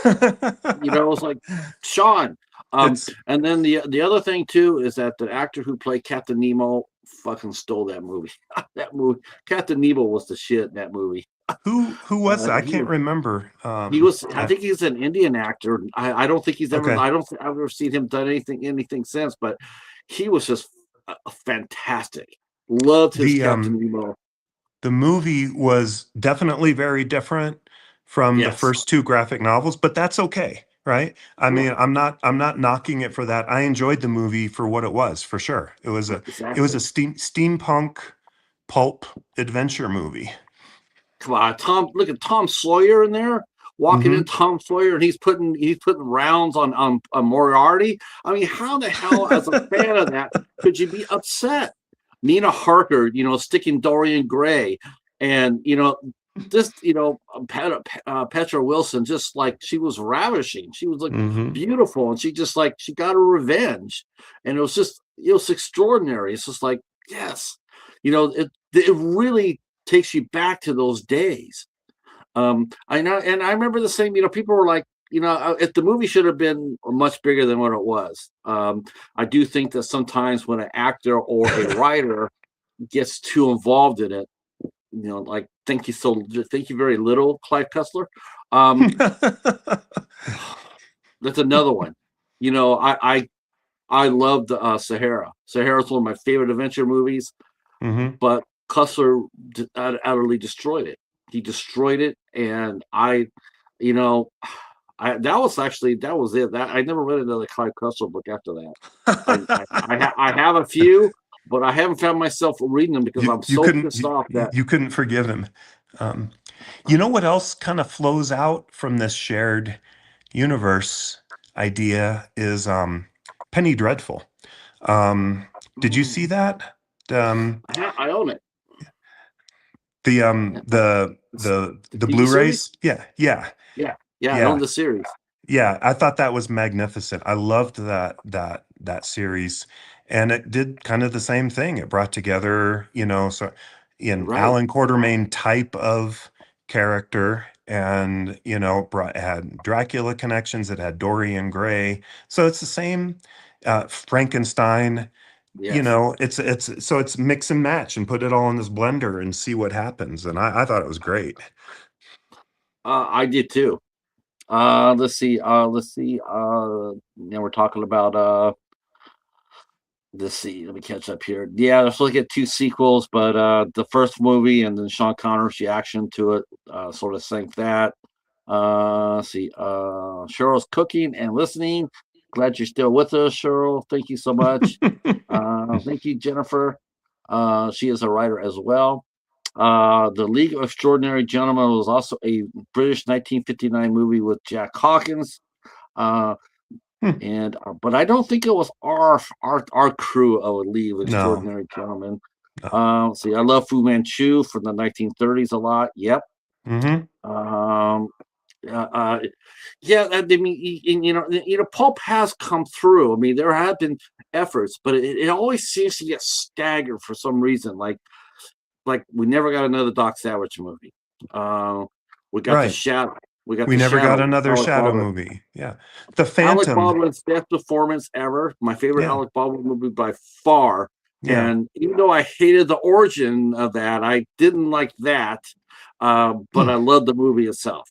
It's like Sean. It's And then the other thing too is that the actor who played Captain Nemo fucking stole that movie. That movie, Captain Nemo was the shit in that movie. who was that? I He can't was remember. he was. I think he's an Indian actor. I don't think he's ever. Okay. I don't think I've ever seen him done anything since. But he was just fantastic. Loved his The Captain Nemo. the movie was definitely very different from the Yes. first two graphic novels, but that's okay, right? I Yeah. mean, I'm not knocking it for that. I enjoyed the movie for what it was, for sure. It was a Exactly. steampunk pulp adventure movie. Come on, Tom. Look at Tom Sawyer in there. Walking in Hmm. Tom Sawyer, and he's putting rounds on Moriarty. I mean, how the hell, as a fan of that, could you be upset? Nina Harker, sticking Dorian Gray, and this, Petra Wilson, just like she was ravishing. She was like Hmm. beautiful, and she got her revenge, and it was extraordinary. It's just like yes, it really takes you back to those days. I know, and I remember the same. People were like, if the movie should have been much bigger than what it was. I do think that sometimes when an actor or a writer gets too involved in it, like thank you very little, Clive Cussler. Um, that's another one. I loved Sahara. Sahara is one of my favorite adventure movies, Hmm. but Cussler utterly destroyed it. He destroyed it, and you know, that was it. That I never read another Clive Cussler book after that. I have a few, but I haven't found myself reading them because you I'm you so couldn't pissed off that you couldn't forgive him. Um, you know what else kind of flows out from this shared universe idea is Penny Dreadful. Did you see that? Um, I own it. The the TV series. Blu-rays? Yeah, yeah, Yeah, yeah, I own yeah. the series. Yeah, I thought that was magnificent. I loved that series, and it did kind of the same thing. It brought together, so an Right. Alan Quartermain type of character, and had Dracula connections. It had Dorian Gray, so it's the same. Frankenstein. Yes. It's mix and match and put it all in this blender and see what happens. And I thought it was great. I did too. Let's see. Let's see. Now we're talking about let's see. Let me catch up here. Yeah, let's look at two sequels, but the first movie and then Sean Connery's reaction to it sort of sank that. Let's see. Cheryl's cooking and listening. Glad you're still with us, Cheryl. Thank you so much. Thank you, Jennifer. She is a writer as well. The League of Extraordinary Gentlemen was also a British 1959 movie with Jack Hawkins. Uh, and but I don't think it was our crew of a League of No, Extraordinary Gentlemen. no. See, I love Fu Manchu from the 1930s a lot. Yep. Hmm. Um, Uh, uh, yeah, I mean, Pulp has come through. I mean, there have been efforts, but it always seems to get staggered for some reason. Like we never got another Doc Savage movie. Uh, we got the Right. Shadow. We got We the never got Shadow. another Alec Shadow Baldwin. movie. Yeah. The Alec Phantom. Baldwin's best performance ever. My favorite Yeah. Alec Baldwin movie by far. Yeah. And even though I hated the origin of that, I didn't like that. But I loved the movie itself.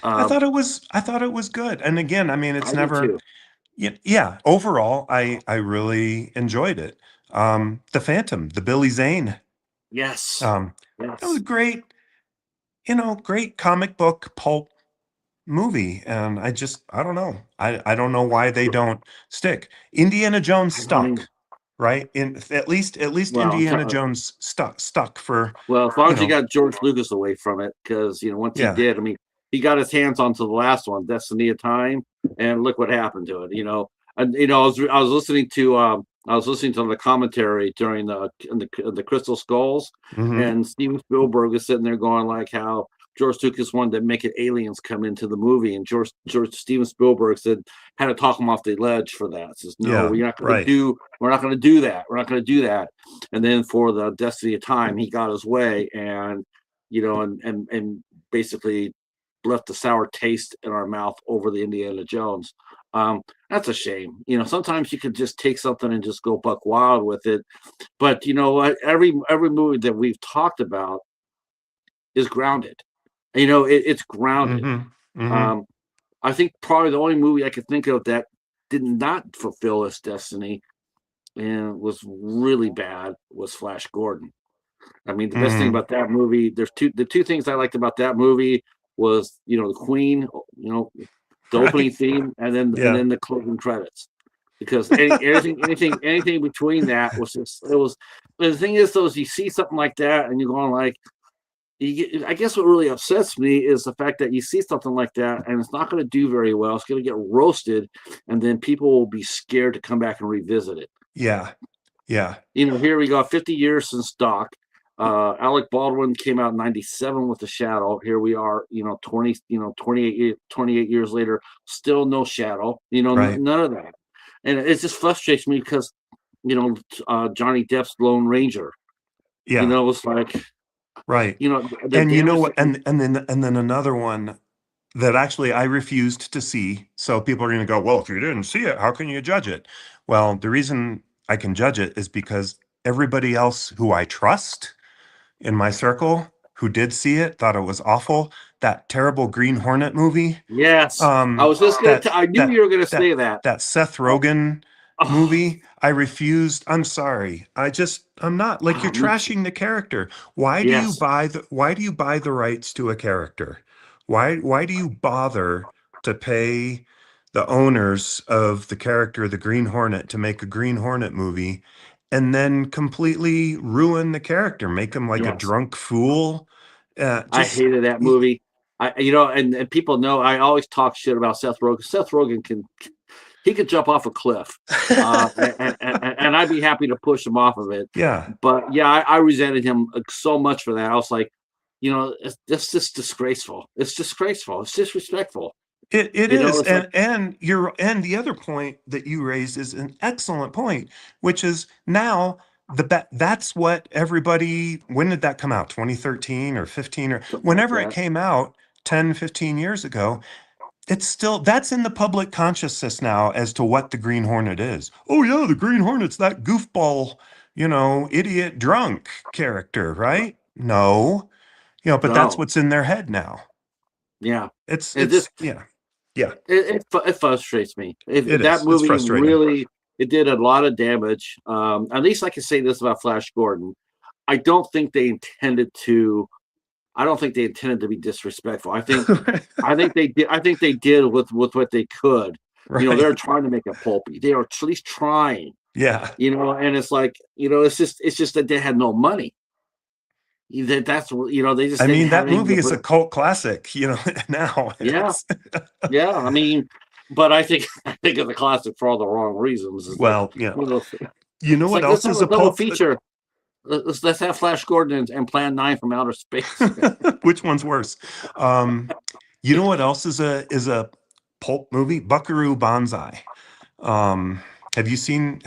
I Uh, thought it was good. And again, I mean, it's I did never too. yeah, overall I really enjoyed it. The Phantom, the Billy Zane. Yes. Um that was a Yes. great, great comic book pulp movie, and I don't know. I don't know why they don't stick. Indiana Jones I don't stuck, even. right? In at least Well, Indiana Jones stuck for, well, as long you as you know, got George Lucas away from it, because once he yeah. did, I mean, he got his hands onto the last one, Destiny of Time, and look what happened to it. And I was listening to the commentary during the Crystal Skulls, Hmm. and Steven Spielberg is sitting there going like how George Lucas wanted to make it aliens come into the movie, and George Steven Spielberg said had to talk him off the ledge for that. Says no, Yeah, right. we're not going to do that. We're not going to do that. And then for the Destiny of Time, he got his way, and and basically left a sour taste in our mouth over the Indiana Jones. That's a shame. Sometimes you could just take something and just go buck wild with it. But you know what? Every movie that we've talked about is grounded. It's grounded. Hmm. Hmm. Um, I think probably the only movie I could think of that did not fulfill its destiny and was really bad was Flash Gordon. I mean, the best thing Hmm. about that movie, the two things I liked about that movie was, the Queen, the opening Right. theme, and Yeah. then the closing credits. Because anything between that was just it was. But the thing is, though, is you see something like that, and you're going like, I guess what really upsets me is the fact that you see something like that, and it's not going to do very well. It's going to get roasted, and then people will be scared to come back and revisit it. Yeah. Yeah. Here we go, 50 years since Doc. Alec Baldwin came out in 97 with The Shadow. Here we are, 28 years later, still no Shadow, Right. none of that. And it just frustrates me because, Johnny Depp's Lone Ranger, Yeah. it's like, Right. the And you know damage what? that we, And then another one that actually I refused to see. So people are going to go, well, if you didn't see it, how can you judge it? Well, the reason I can judge it is because everybody else who I trust in my circle who did see it thought it was awful. That terrible Green Hornet movie, yes, I um, was just going that to, I knew that you were going to that say that. that Seth Oh, Rogen oh, movie, I refused. I'm sorry. I'm not, like, you're me too. trashing the character. Yes, Why do you buy the rights to a character? Why do you bother to pay the owners of the character, the Green Hornet, to make a Green Hornet movie and then completely ruin the character, make him like a yes. drunk fool? I Just hated that movie. And people know I always talk shit about Seth Rogen. Seth Rogen he could jump off a cliff, and I'd be happy to push him off of it. yeah. But yeah, I resented him so much for that. I was like, it's just disgraceful. It's disgraceful. It's disrespectful. It is, It's like, and the other point that you raised is an excellent point, which is now that's what everybody, when did that come out? 2013 or 15, or something like whenever it that. came out 10, 15 years ago, it's still, that's in the public consciousness now as to what the Green Hornet is. Oh yeah, the Green Hornet's that goofball, idiot drunk character, right? No, but that's No, what's in their head now. yeah, it It's just yeah. Yeah. it frustrates me. It That is. It's movie frustrating. really it did a lot of damage. At least I can say this about Flash Gordon. I don't think they intended to I don't think they intended to be disrespectful. I think they did with what they could. They're Right. trying to make it pulpy. They are at least trying. Yeah. And it's like, it's just that they had no money. That's they just I didn't mean, have that anything to movie is a put. cult classic, now. Yeah, It's yeah. I mean, but I think I think it's a classic for all the wrong reasons. It's like well, one of those, you know it's what like let's else have is a a double pulp? feature. Let's have Flash Gordon and Plan 9 from Outer Space. Which one's worse? Um, You know what else is a pulp movie? Buckaroo Banzai. Um, have you seen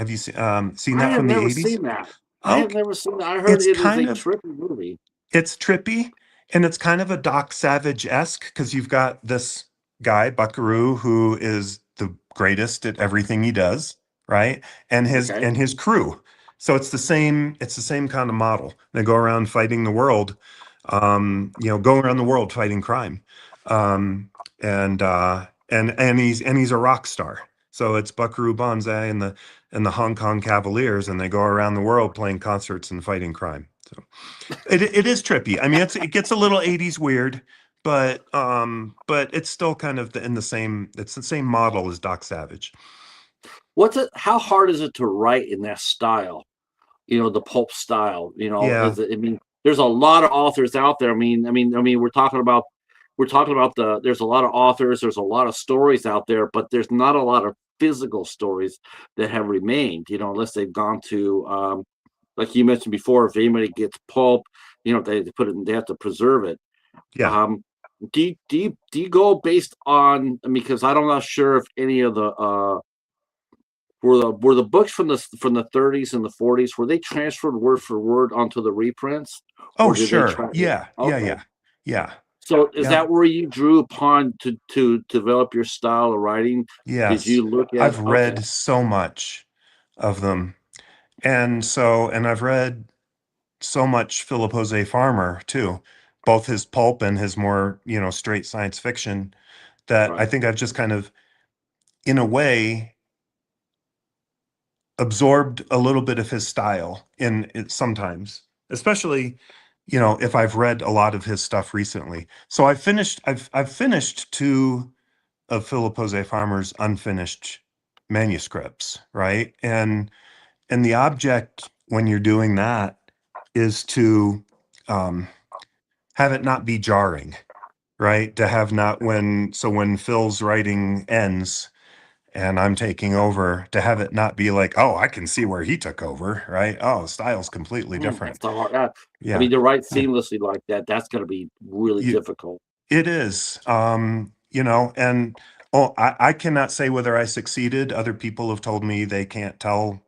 I that have from the never 80s? seen that. I have Okay, never seen that. I heard it's it is kind a of trippy movie. it's trippy and it's kind of a Doc Savage-esque because you've got this guy, Buckaroo, who is the greatest at everything he does, right? Okay. And his crew. So it's the same kind of model. They go around fighting the world, going around the world fighting crime. Um, and he's a rock star. So it's Buckaroo Banzai and the Hong Kong Cavaliers, and they go around the world playing concerts and fighting crime. So it is trippy. I mean, it gets a little 80s weird, but it's still kind of in the same it's the same model as Doc Savage. What's it? How hard is it to write in that style? The pulp style. Yeah, Is it? I mean, there's a lot of authors out there. We're talking about There's a lot of authors. There's a lot of stories out there, but there's not a lot of physical stories that have remained. Unless they've gone to, like you mentioned before, if anybody gets pulp, they put it. They have to preserve it. yeah. Um, do you go based on? I mean, because I'm not sure if any of the were the books from the 30s and the 40s, were they transferred word for word onto the reprints, Oh, or did they sure. try? Yeah, yeah, Okay, yeah, yeah. so is Yep. that where you drew upon to develop your style of writing? Did Yes. you look at? I've Okay, read so much of them. And I've read so much Philip Jose Farmer too, both his pulp and his more, straight science fiction that I right. think I've just kind of, in a way, absorbed a little bit of his style in it sometimes, especially, if I've read a lot of his stuff recently. So I've finished two of Philip Jose Farmer's unfinished manuscripts, right? And the object when you're doing that is to um, have it not be jarring, right? To have not when Phil's writing ends and I'm taking over, to have it not be like, oh, I can see where he took over, right? Oh, style's completely That's different. the hard. I Yeah. mean, to write Yeah. seamlessly like that, that's going to be really You, difficult. it is. And oh, I cannot say whether I succeeded. Other people have told me they can't tell,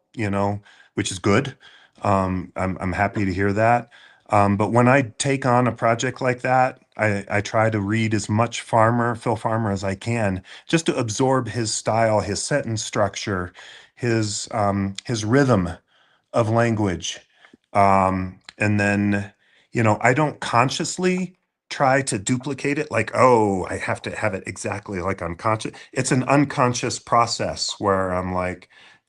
which is good. I'm happy to hear that. But when I take on a project like that, I try to read as much Phil Farmer, as I can, just to absorb his style, his sentence structure, his rhythm of language. And then, I don't consciously try to duplicate it like, oh, I have to have it exactly like unconscious. It's an unconscious process where I'm like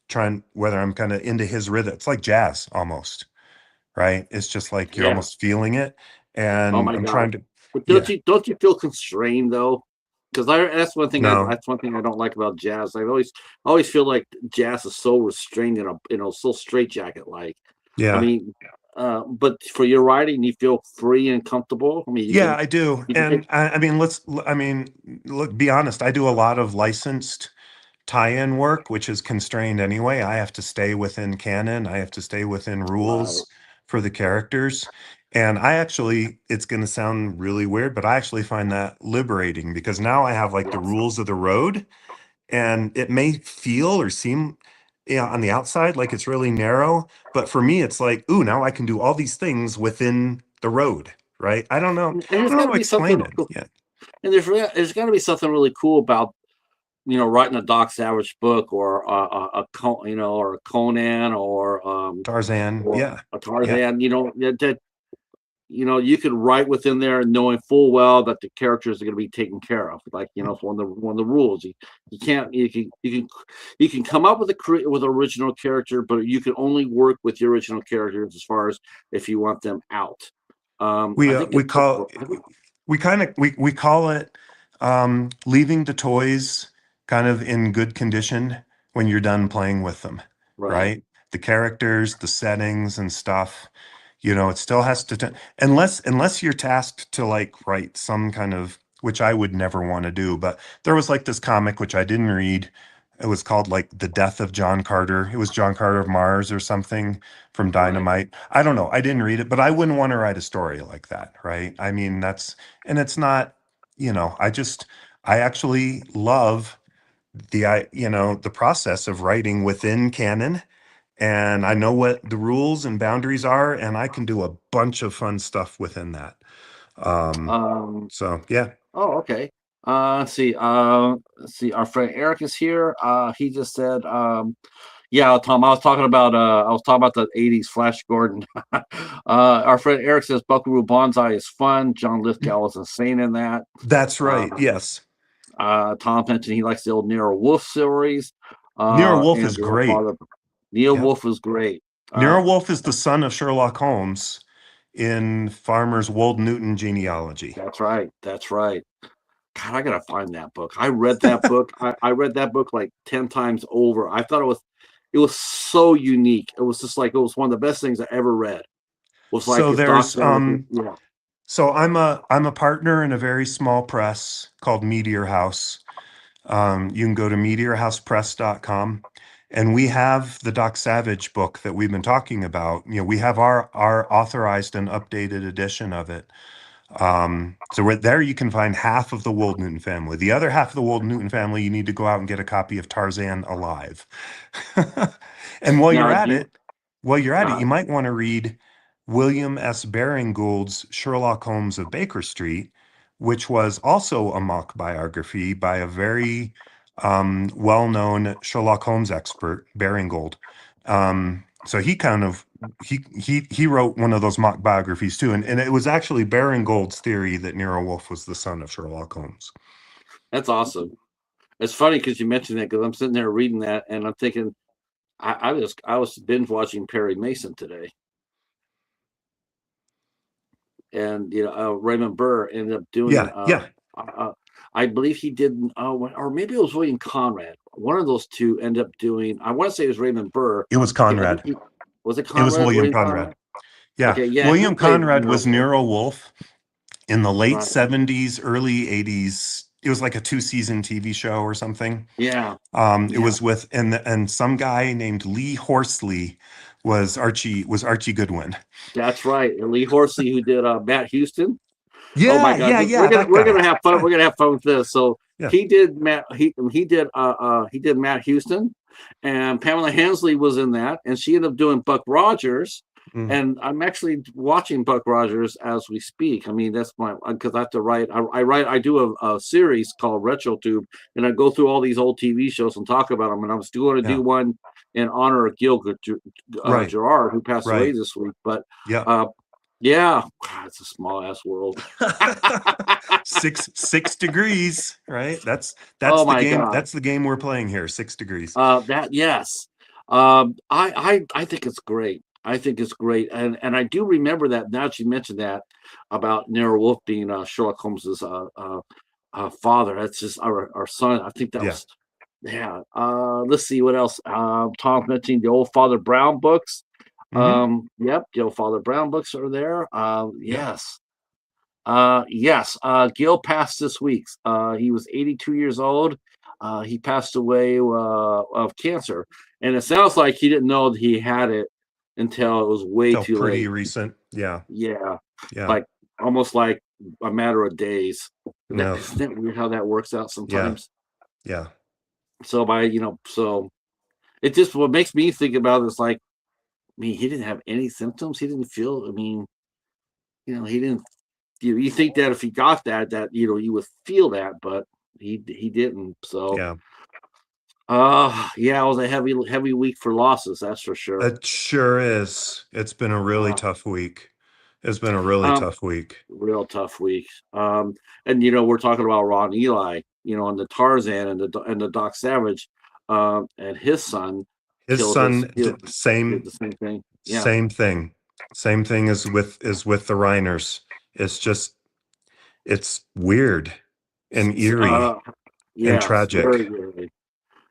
trying, whether I'm kind of into his rhythm. It's like jazz almost, right? It's just like you're Yeah. almost feeling it. Oh And my I'm God. trying to, But don't yeah, you don't you feel constrained though? Because I no, that's one thing I don't like about jazz. I always feel like jazz is so restrained and so straitjacket like. I yeah. mean, but for your writing, you feel free and comfortable. I mean, Yeah, I do. you can take. And I mean, I mean, look, be honest, I do a lot of licensed tie-in work, which is constrained anyway. I have to stay within canon. I have to stay within Right. rules for the characters. And I actually, it's going to sound really weird, but I actually find that liberating because now I have like the Yes. rules of the road, and it may feel or seem, on the outside like it's really narrow, but for me, it's like, ooh, now I can do all these things within the road, right? I don't know. And I there's don't know got how to to be something explain it. cool. Yeah. And there's got to be something really cool about writing a Doc Savage book or or a Conan Tarzan. or Yeah. a Yeah. Tarzan. You could write within there knowing full well that the characters are going to be taken care of. Like it's one of the rules. You can't you can come up with with original character, but you can only work with your original characters as far as if you want them out. I think We it's call we call it leaving the toys kind of in good condition when you're done playing with them, right. right? The characters, the settings and stuff. It still has to unless you're tasked to like write some kind of, which I would never want to do, but there was like this comic which I didn't read. It was called like The Death of John Carter. It was John Carter of Mars or something from Right. Dynamite. I don't know. I didn't read it, but I wouldn't want to write a story like that, right? I mean, and it's not, I actually love the process of writing within canon, and I know what the rules and boundaries are, and I can do a bunch of fun stuff within that. Um, Um, so yeah. oh, okay. Let's see. Our friend Eric is here. He just said, yeah, Tom. I was talking about the '80s Flash Gordon. Our friend Eric says Buckaroo Banzai is fun. John Lithgow was insane in that. That's right. Uh, Yes. Tom mentioned he likes the old Nero Wolfe series. Nero Wolfe And is the old great. father Neil Yep. Wolfe was great. Nero Wolfe is the son of Sherlock Holmes in Farmer's Wold Newton genealogy. That's right. That's right. God, I gotta find that book. I read that book. I read that book like 10 times over. I thought it was so unique. It was just like it was one of the best things I ever read. It was like So if Doc there's Savage, yeah. so I'm a partner in a very small press called Meteor House. You can go to meteorhousepress.com, and we have the Doc Savage book that we've been talking about. We have our authorized and updated edition of it. So right there, you can find half of the Wold Newton family. The other half of the Wold Newton family, you need to go out and get a copy of Tarzan Alive. And Now do you while you're at it, uh you might want to read William S. Baring-Gould's Sherlock Holmes of Baker Street, which was also a mock biography by a very well-known Sherlock Holmes expert, Baring-Gould. So he wrote one of those mock biographies too, and it was actually Baring-Gould's theory that Nero Wolfe was the son of Sherlock Holmes. that's awesome. It's funny because you mentioned that because I'm sitting there reading that and I'm thinking I was binge watching Perry Mason today. And Raymond Burr ended up doing. Yeah, yeah, I believe he did, or maybe it was William Conrad. One of those two ended up doing. I want to say it was Raymond Burr. it was Conrad. Was it It was Conrad? William William Conrad. Conrad. Yeah, Okay, yeah, he William played Conrad Nero was Wolfe. Nero Wolfe in the late Right. 70s, early 80s. It was like a two-season TV show or something. Yeah, It yeah, was with and some guy named Lee Horsley was Archie Goodwin. that's right. And Lee Horsley, who did Matt Houston. Oh my Yeah, God, yeah, we're yeah, gonna that we're guy. gonna have fun. Yeah, We're gonna have fun with this. So yeah. he did Matt Houston, and Pamela Hensley was in that, and she ended up doing Buck Rogers. Mm. And I'm actually watching Buck Rogers as we speak. I mean, that's my because I have to write. I do a series called RetroTube, and I go through all these old TV shows and talk about them. And I'm still going to Yeah. do one in honor of Gil Right, Gerard, who passed away right. this week. But Yeah. uh, yeah, God, it's a small ass world. Six degrees, right? That's Oh the my game. God. That's the game we're playing here. 6 degrees. That yes. I think it's great. I think it's great, and I do remember that now that you mentioned that about Nero Wolfe being Sherlock Holmes's father. That's just our son. I think that Yeah. was yeah. Let's see what else. Tom mentioned the old Father Brown books. Hmm. Yep, the old Father Brown books are there. Yep. Yes. Yes, Gil passed this week. He was 82 years old. He passed away of cancer, and it sounds like he didn't know that he had it until it was way Still too pretty late. recent. Yeah. Yeah, Yeah. like almost like a matter of days. No. Isn't that weird how that works out Yeah. sometimes? Yeah. So so it just what makes me think about it is like, I mean, he didn't have any symptoms. He didn't feel. I mean, he didn't you think that if he got that you would feel that, but he didn't. So Yeah. yeah, it was a heavy week for losses, that's for sure. It sure is. It's been a really Uh, tough week. It's been a really um, tough week. real tough week. And we're talking about Ron Ely, and the Tarzan and the Doc Savage, and his son His killed his son you know, did same the same thing. Yeah, same thing. Same thing as with the Reiners. It's just it's weird and eerie and yes, tragic. very.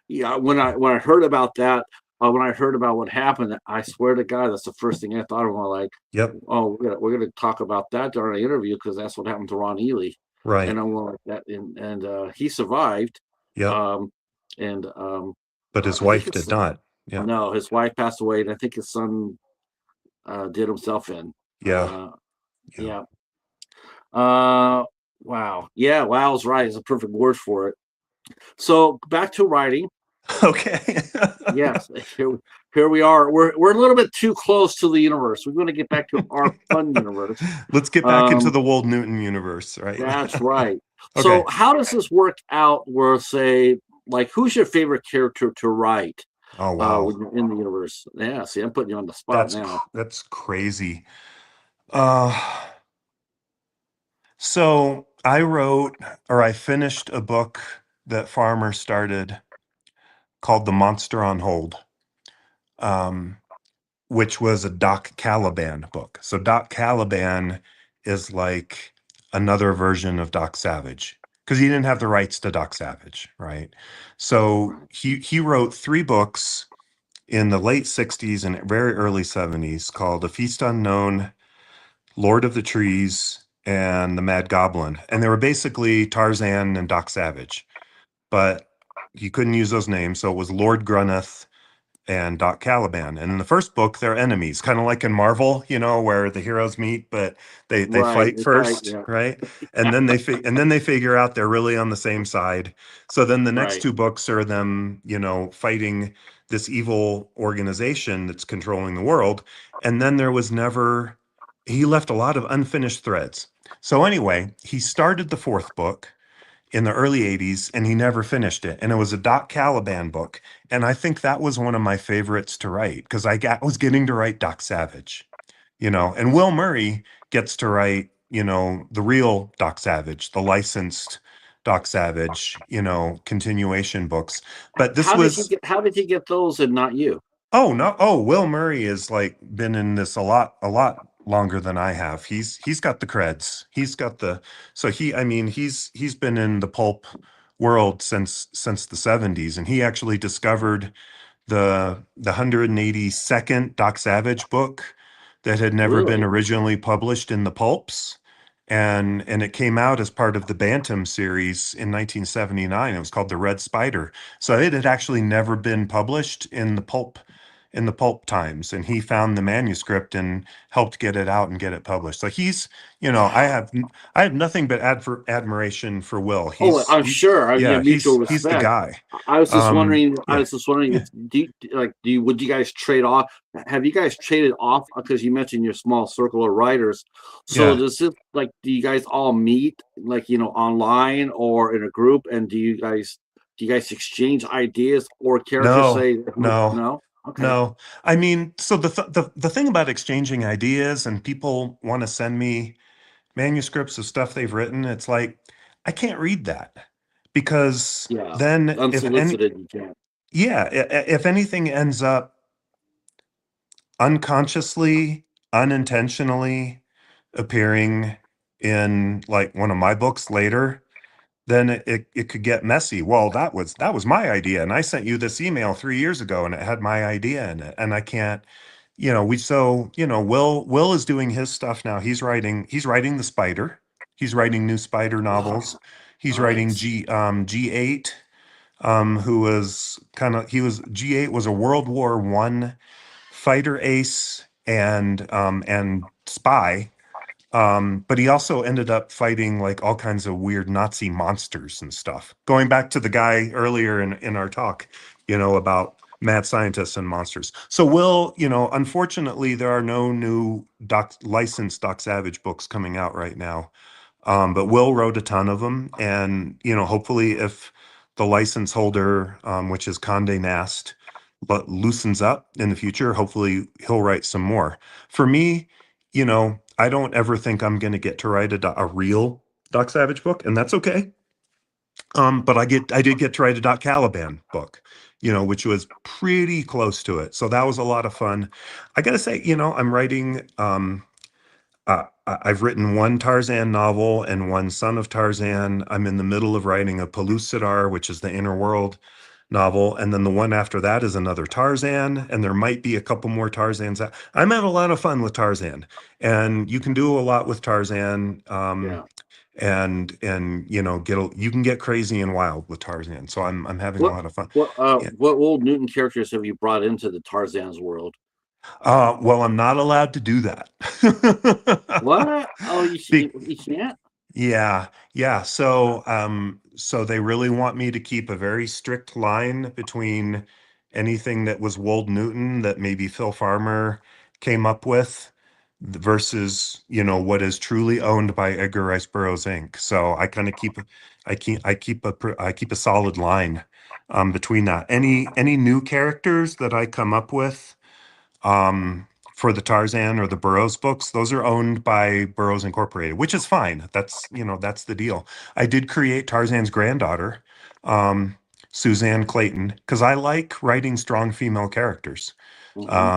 Yeah, when I heard about that, when I heard about what happened, I swear to God, that's the first thing I thought of. Like, Yep. oh, we're gonna talk about that during the interview because that's what happened to Ron Ely, Right. and I'm like that, and he survived, Yep. um, and But his I think wife his did not. Yeah. no, his wife passed away, and I think his son did himself in. Yeah. Yeah. Yeah. Uh, Wow. Yeah, wow's right. It's a perfect word for it. So back to writing. Okay. Yes, here we are. We're a little bit too close to the universe. We're going to get back to our fun universe. Let's get back into Um, the Wold Newton universe, right? that's right. Okay. So how does this work out? Where say, like, who's your favorite character to write Oh wow. when you're in the universe? Yeah, see, I'm putting you on the spot That's now. that's crazy. Uh so I wrote or I finished a book that Farmer started called The Monster on Hold. Um which was a Doc Caliban book. So Doc Caliban is like another version of Doc Savage because he didn't have the rights to Doc Savage, right? So Right, he wrote 3 books in the late 60s and very early 70s called A Feast Unknown, Lord of the Trees, and The Mad Goblin. And they were basically Tarzan and Doc Savage, but he couldn't use those names. So it was Lord Grunneth and Doc Caliban. And in the first book, they're enemies, kind of like in Marvel, where the heroes meet, but they right, fight they fight. first, Yeah, right? And then they figure out they're really on the same side. So then the next right. 2 books are them, fighting this evil organization that's controlling the world. And then there was never he left a lot of unfinished threads. So anyway, he started the 4th book in the early 80s and he never finished it. And it was a Doc Caliban book. And I think that was one of my favorites to write because was getting to write Doc Savage, and Will Murray gets to write, the real Doc Savage, the licensed Doc Savage, continuation books. But this was How did he get those and not you? Oh, no. Oh, Will Murray is like been in this a lot longer than I have. He's got the creds. He's got the so he I mean he's been in the pulp world since the 70s, and he actually discovered the 182nd Doc Savage book that had never been Really? originally published in the pulps. And it came out as part of the Bantam series in 1979. It was called The Red Spider. So it had actually never been published in the pulp times, and he found the manuscript and helped get it out and get it published. So Wow. I have nothing but admiration for Will. Oh, I'm He's sure. You yeah, have mutual he's the respect. guy. I was just wondering. I Yeah. was just wondering. Yeah. Would you guys trade off? Have you guys traded off? Because you mentioned your small circle of writers. So Yeah. does it like? Do you guys all meet like online or in a group? And do you guys exchange ideas or characters No, say no, no? Okay. no. I mean, so the thing about exchanging ideas and people want to send me manuscripts of stuff they've written, it's like I can't read that because Yeah. then Unsolicited, you can't. yeah, if anything ends up unconsciously, unintentionally appearing in like one of my books later, then it could get messy. Well, that was my idea, and I sent you this email 3 years ago, and it had my idea in it, and I can't. Will is doing his stuff now. He's writing the Spider. He's writing new Spider novels. Oh, He's writing nice. G8, who was G8 was a World War I fighter ace and spy, but he also ended up fighting like all kinds of weird Nazi monsters and stuff. Going back to the guy earlier in our talk, about mad scientists and monsters. So Will, unfortunately, there are no new licensed Doc Savage books coming out right now. But Will wrote a ton of them, and hopefully, if the license holder, which is Condé Nast, but loosens up in the future, hopefully he'll write some more. For me, I don't ever think I'm going to get to write a real Doc Savage book, and that's okay. But I did get to write a Doc Caliban book, which was pretty close to it. So that was a lot of fun. I gotta say, I'm writing. I've written one Tarzan novel and one Son of Tarzan. I'm in the middle of writing a Pellucidar, which is the Inner World novel, and then the one after that is another Tarzan, and there might be a couple more Tarzans. I'm having a lot of fun with Tarzan, and you can do a lot with Tarzan, Yeah. and you can get crazy and wild with Tarzan. So I'm having a What lot of fun. Yeah. what old Newton characters have you brought into the Tarzan's world? Well, I'm not allowed to do that. What? Oh, Be- you can't? Yeah, yeah. So they really want me to keep a very strict line between anything that was Wold Newton that maybe Phil Farmer came up with versus, what is truly owned by Edgar Rice Burroughs Inc. So I kind of keep a solid line between that. Any new characters that I come up with for the Tarzan or the Burroughs books, those are owned by Burroughs Incorporated, which is fine. That's the deal. I did create Tarzan's granddaughter, um, Suzanne Clayton, because I like writing strong female characters. Hmm.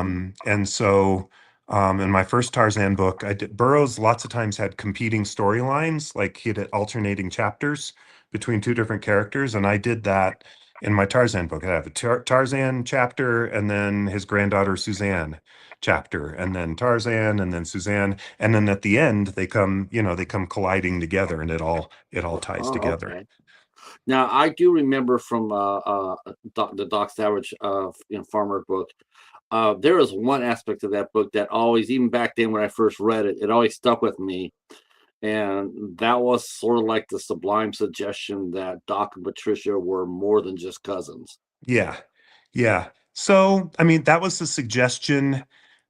And so, in my first Tarzan book, Burroughs lots of times had competing storylines, like he had alternating chapters between two different characters, and I did that in my Tarzan book. I have a Tarzan chapter, and then his granddaughter Suzanne chapter, and then Tarzan, and then Suzanne, and then at the end they come colliding together, and it all ties Oh, together. okay. Now I do remember from the Doc Savage Farmer book. There was one aspect of that book that always, even back then when I first read it, it always stuck with me, and that was sort of like the sublime suggestion that Doc and Patricia were more than just cousins. Yeah, yeah. So, I mean, that was the suggestion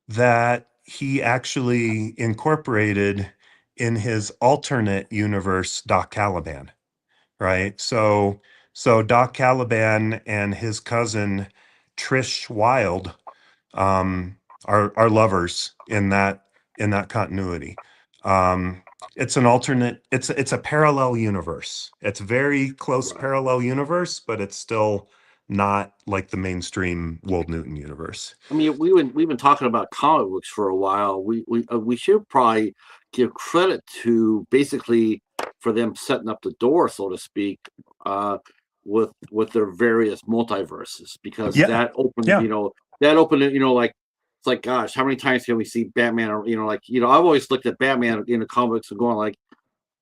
that he actually incorporated in his alternate universe, Doc Caliban, right? So Doc Caliban and his cousin Trish Wilde are lovers in that continuity. It's an alternate. It's a parallel universe. It's very close Right. parallel universe, but it's still not like the mainstream Wold Newton universe. I mean, we've been talking about comic books for a while. We should probably give credit to basically for them setting up the door, so to speak, uh, with their various multiverses, because Yeah, yeah, that opened it. Like it's like, gosh, how many times can we see Batman? Or like I've always looked at Batman in the comics and going like,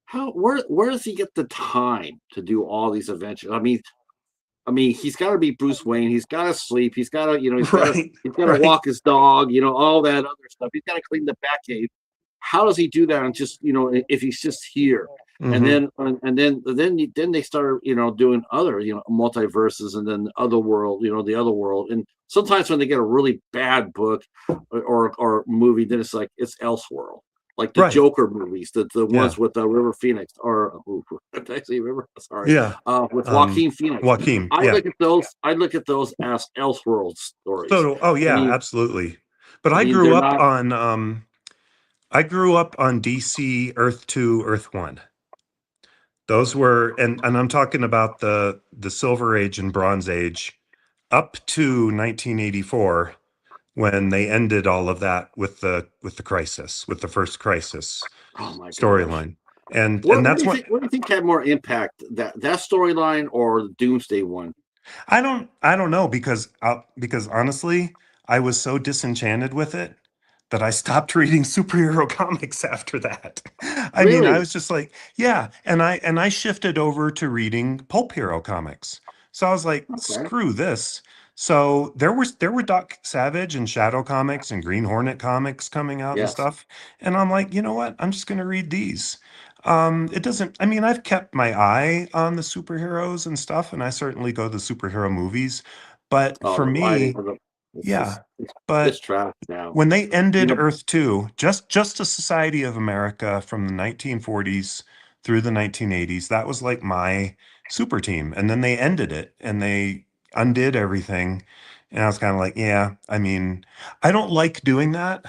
how where does he get the time to do all these adventures? I mean, he's got to be Bruce Wayne. He's got to sleep. He's got to, right, he's got to right. walk his dog. All that other stuff. He's got to clean the Batcave. How does he do that? And just, if he's just here, and Hmm. then they start, doing other, multiverses, and then other world, the other world. And sometimes when they get a really bad book or movie, then it's Elseworld. Like the Right. Joker movies, the Yeah. ones with River Phoenix, or did I say River? Sorry, Yeah. with Joaquin Phoenix. Joaquin. I Yeah. look at those. I look at those as Elseworld stories. Oh I yeah, mean, absolutely. But I I mean, grew they're up not on I grew up on DC Earth 2, Earth 1. Those were and I'm talking about the Silver Age and Bronze Age up to 1984 when they ended all of that with the crisis, with the first crisis Oh my gosh. storyline. And What do that's you what think? What do you think had more impact, that storyline or the Doomsday one? I don't know because honestly, I was so disenchanted with it that I stopped reading superhero comics after that. I mean, I Really? was just like, yeah, and I shifted over to reading pulp hero comics. So I was like, Okay. screw this. So there were Doc Savage and Shadow comics and Green Hornet comics coming out and Yes. stuff. And I'm like, you know what? I'm just gonna read these. It doesn't, I mean, I've kept my eye on the superheroes and stuff, and I certainly go to superhero movies. But Oh, for the writing me, of the it's yeah. just it's But trash now. when they You ended know. Earth 2, just a Society of America from the 1940s through the 1980s, that was like my super team. And then they ended it and they undid everything. And I was kind of like, yeah, I mean, I don't like doing that.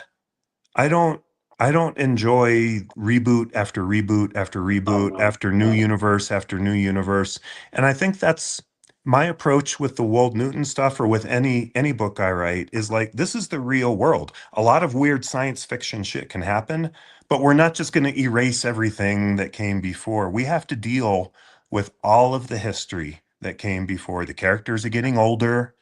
I don't I don't enjoy reboot after reboot after Oh reboot no, after new no. universe after new universe. And I think that's my approach with the Wold Newton stuff or with any book I write is like this is the real world. A lot of weird science fiction shit can happen, but we're not just going to erase everything that came before. We have to deal with all of the history that came before. The characters are getting older,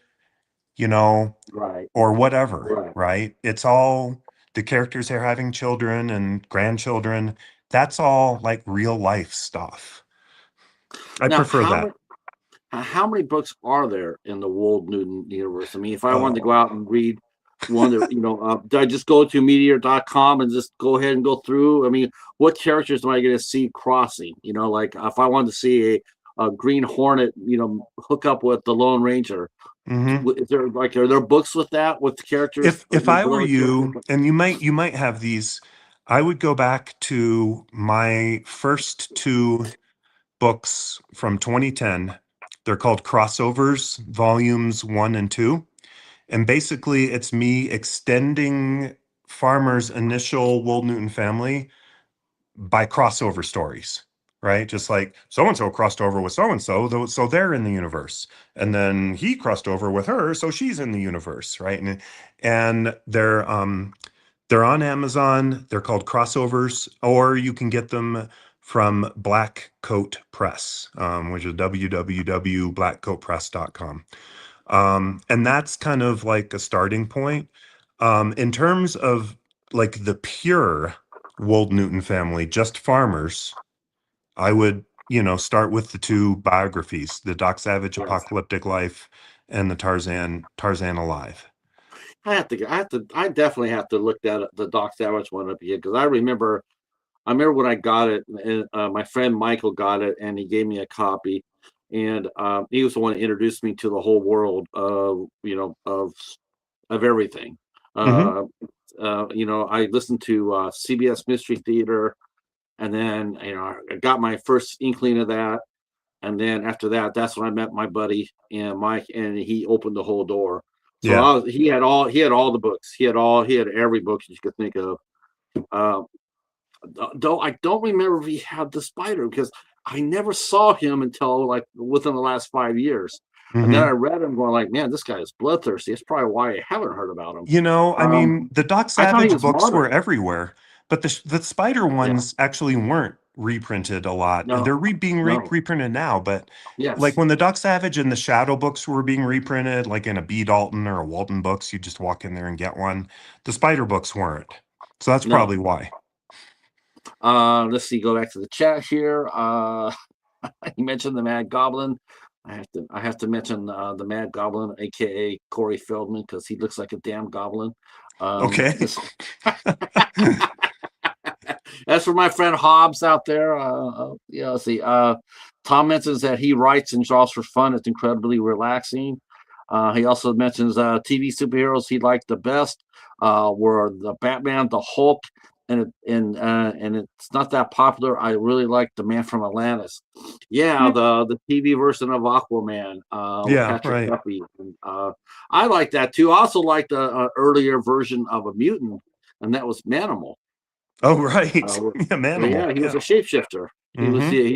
you know, Right, or whatever, right. right? It's all the characters are having children and grandchildren. That's all like real life stuff. I Now, prefer that. how many books are there in the Wold Newton universe? I mean, if I wanted to go Oh, out and read, Wonder, do I just go to meteor.com and just go ahead and go through? I mean, what characters am I going to see crossing? Like if I wanted to see a Green Hornet, hook up with the Lone Ranger, Hmm. is there are there books with that with the characters, If I were beloved characters? you, and you might have these, I would go back to my first two books from 2010. They're called Crossovers, volumes 1 and 2. And basically, it's me extending Farmer's initial Wold Newton family by crossover stories, right? Just like so and so crossed over with so and so, so they're in the universe, and then he crossed over with her, so she's in the universe, right? And they're on Amazon. They're called crossovers, or you can get them from Black Coat Press, which is www.blackcoatpress.com. And that's kind of like a starting point. In terms of like the pure Wold Newton family, just farmers, I would, start with the two biographies, the Doc Savage Yes. Apocalyptic Life and the Tarzan Alive. I definitely have to look that the Doc Savage one up again because I remember when I got it, and my friend Michael got it, and he gave me a copy, and he was the one that introduced me to the whole world of everything. Hmm. Uh, I listened to CBS Mystery Theater, and then I got my first inkling of that, and then after that, that's when I met my buddy and Mike, and he opened the whole door. So Yeah. he had all the books. He had every book you could think of. Uh, though I don't remember if he had the spider because I never saw him until like within the last 5 years. And then I Hmm. read him going like, man, this guy is bloodthirsty. That's probably why I haven't heard about him. I mean, the Doc I thought he Savage was books were modern. everywhere, but the Spider Yeah. ones actually weren't reprinted a lot. No. They're being No. reprinted now, but like Yes. when the Doc Savage and the Shadow books were being reprinted, like in a B. Dalton or a Walton books, you just walk in there and get one. The Spider books weren't, so that's No. probably why. Let's see. Go back to the chat here. You mentioned the Mad Goblin. I have to mention the Mad Goblin, aka Corey Feldman, because he looks like a damn goblin. Okay. This That's for my friend Hobbs out there. Yeah, let's see. Tom mentions that he writes and draws for fun. It's incredibly relaxing. He also mentions TV superheroes he liked the best were the Batman, the Hulk, and it's not that popular. I really like the Man from Atlantis. Yeah, Hmm. the TV version of Aquaman with Yeah, Patrick right. Duffy. And, I like that too. I also like the earlier version of a mutant, and that was Manimal. Oh, right. Uh, Yeah, Manimal. yeah, he was Yeah. a shapeshifter. Hmm. He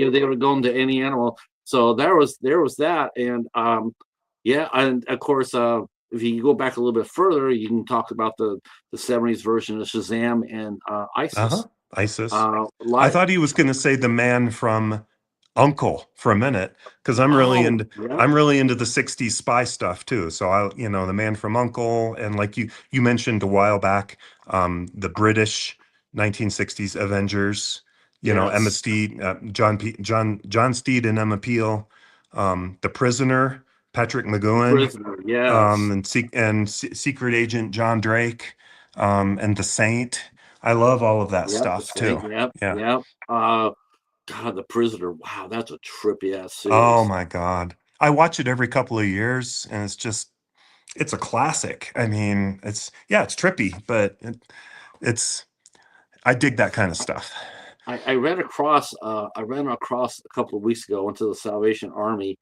was able to go into any animal. So there was that, and yeah, and of course, if you go back a little bit further, you can talk about the '70s version of Shazam and Uh-huh. ISIS. ISIS. I Like thought he was going to say the man from Uncle for a minute because I'm really oh into yeah, I'm really into the 60s spy stuff too. So the man from Uncle, and like you mentioned a while back, the British 1960s Avengers, Emma yes, Steed, John Steed and Emma Peel, The Prisoner, Patrick the McGowan, prisoner, yes, Secret Agent John Drake, and The Saint. I love all of that yep, the stuff same, too. yep, Yeah. yep. God, the prisoner. Wow, that's a trippy ass Oh series. my God. I watch it every couple of years and it's a classic. I mean, yeah, it's trippy, but it's, I dig that kind of stuff. I ran across a couple of weeks ago into the Salvation Army,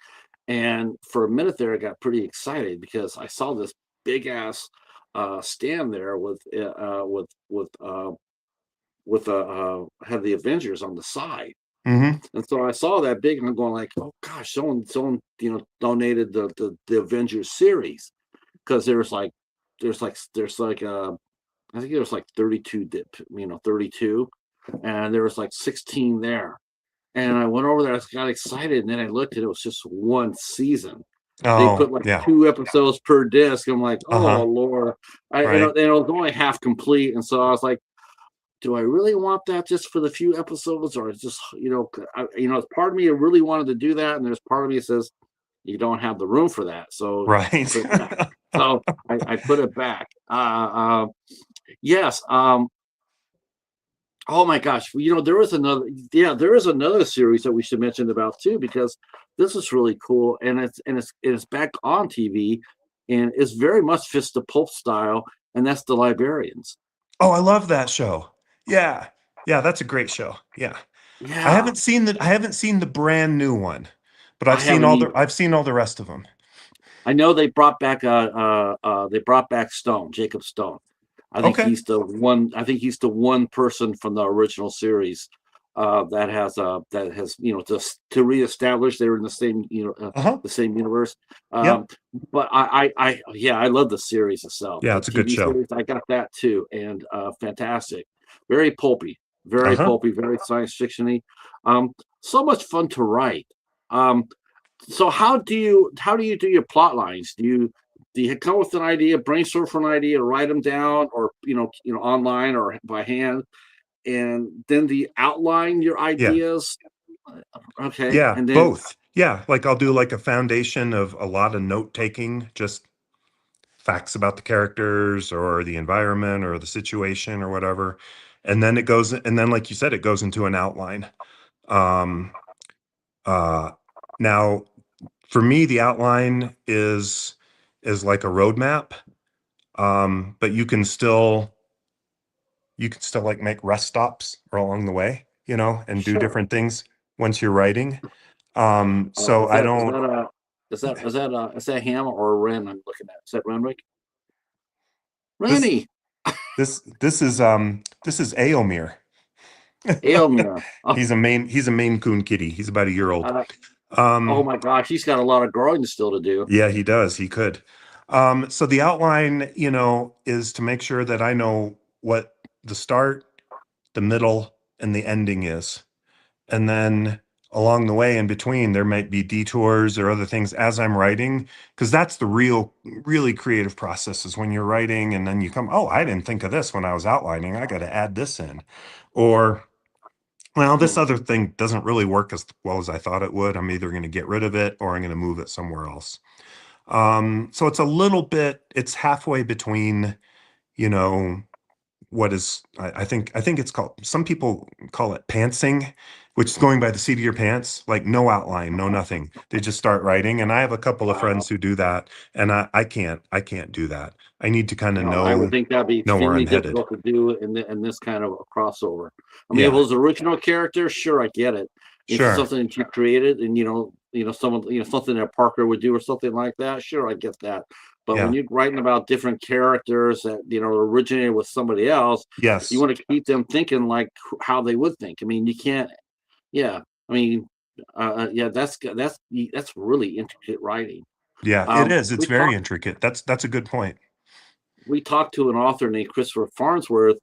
and for a minute there, I got pretty excited because I saw this big ass stand there with had the Avengers on the side, Hmm. and so I saw that big, and I'm going like, oh gosh, someone donated the Avengers series because there's like I think there was like 32 32, and there was like 16 there. And I went over there, I got excited, and then I looked and it was just one season. They Oh, put like yeah. 2 episodes per disc. I'm like, oh Uh-huh. Lord. Right. And it was only half complete. And so I was like, do I really want that just for the few episodes? Or it's just, part of me really wanted to do that. And there's part of me that says, you don't have the room for that. So Right. put it back. So I put it back. Uh, uh, yes. Oh my gosh. There was another. Yeah, there is another series that we should mention about too, because this is really cool, and it's back on TV, and it's very much fits the pulp style, and that's The Librarians. Oh, I love that show. Yeah. Yeah, that's a great show. Yeah. Yeah, I haven't seen the brand new one, but I haven't either. I've seen all the rest of them. I know they brought back Stone, Jacob Stone. Okay. I think he's the one person from the original series that has to reestablish they're in the same Uh-huh. the same universe. Yep. Um, but yeah, I love the series itself. Yeah, The it's a good TV show. series, I got that too, and fantastic. Very Uh-huh. pulpy, very science fictiony. Um, so much fun to write. Um, so how do you do your plot lines? Do you come with an idea, brainstorm for an idea, write them down, or online or by hand, and then do you outline your Yeah. ideas? Okay, Yeah, and then both. Yeah, like I'll do like a foundation of a lot of note taking, just facts about the characters or the environment or the situation or whatever. And then like you said, it goes into an outline. Um uh Now for me the outline is like a roadmap. But you can still like make rest stops along the way, and do sure. different things once you're writing. So Is I that is don't that is that Ham or Ren I'm looking at? Is that Renwick? this Rennie, this is Aomir. Aelmir. He's a Maine Coon kitty. He's about a year old. Uh, oh Um, my gosh, he's got a lot of growing still to do. yeah, he does. He could. So the outline, is to make sure that I know what the start, the middle, and the ending is. And then along the way in between, there might be detours or other things as I'm writing, because that's the really creative process is when you're writing and then you come, oh, I didn't think of this when I was outlining. I got to add this in. Or, well, this Hmm. other thing doesn't really work as well as I thought it would. I'm either going to get rid of it or I'm going to move it somewhere else. So it's halfway between, you know, I think it's called, some people call it pantsing, which is going by the seat of your pants, like no outline, no nothing. They just start writing. And I have a couple of friends Wow. who do that, and I can't do that. I need to kind of No, I would think that'd be know where extremely I'm headed. difficult to do in this kind of a crossover. I mean, if it Yeah, was original character, sure, I get it. If it's sure. something that you created and someone, something that Parker would do or something like that, sure, I get that. But when Yeah. you're writing about different characters that originated with somebody else, you Yes. want to keep them thinking like how they would think. I mean, you can't. Yeah, I mean, yeah, that's really intricate writing. Yeah, it is. It's We very talked intricate. That's a good point. we talked to an author named Christopher Farnsworth,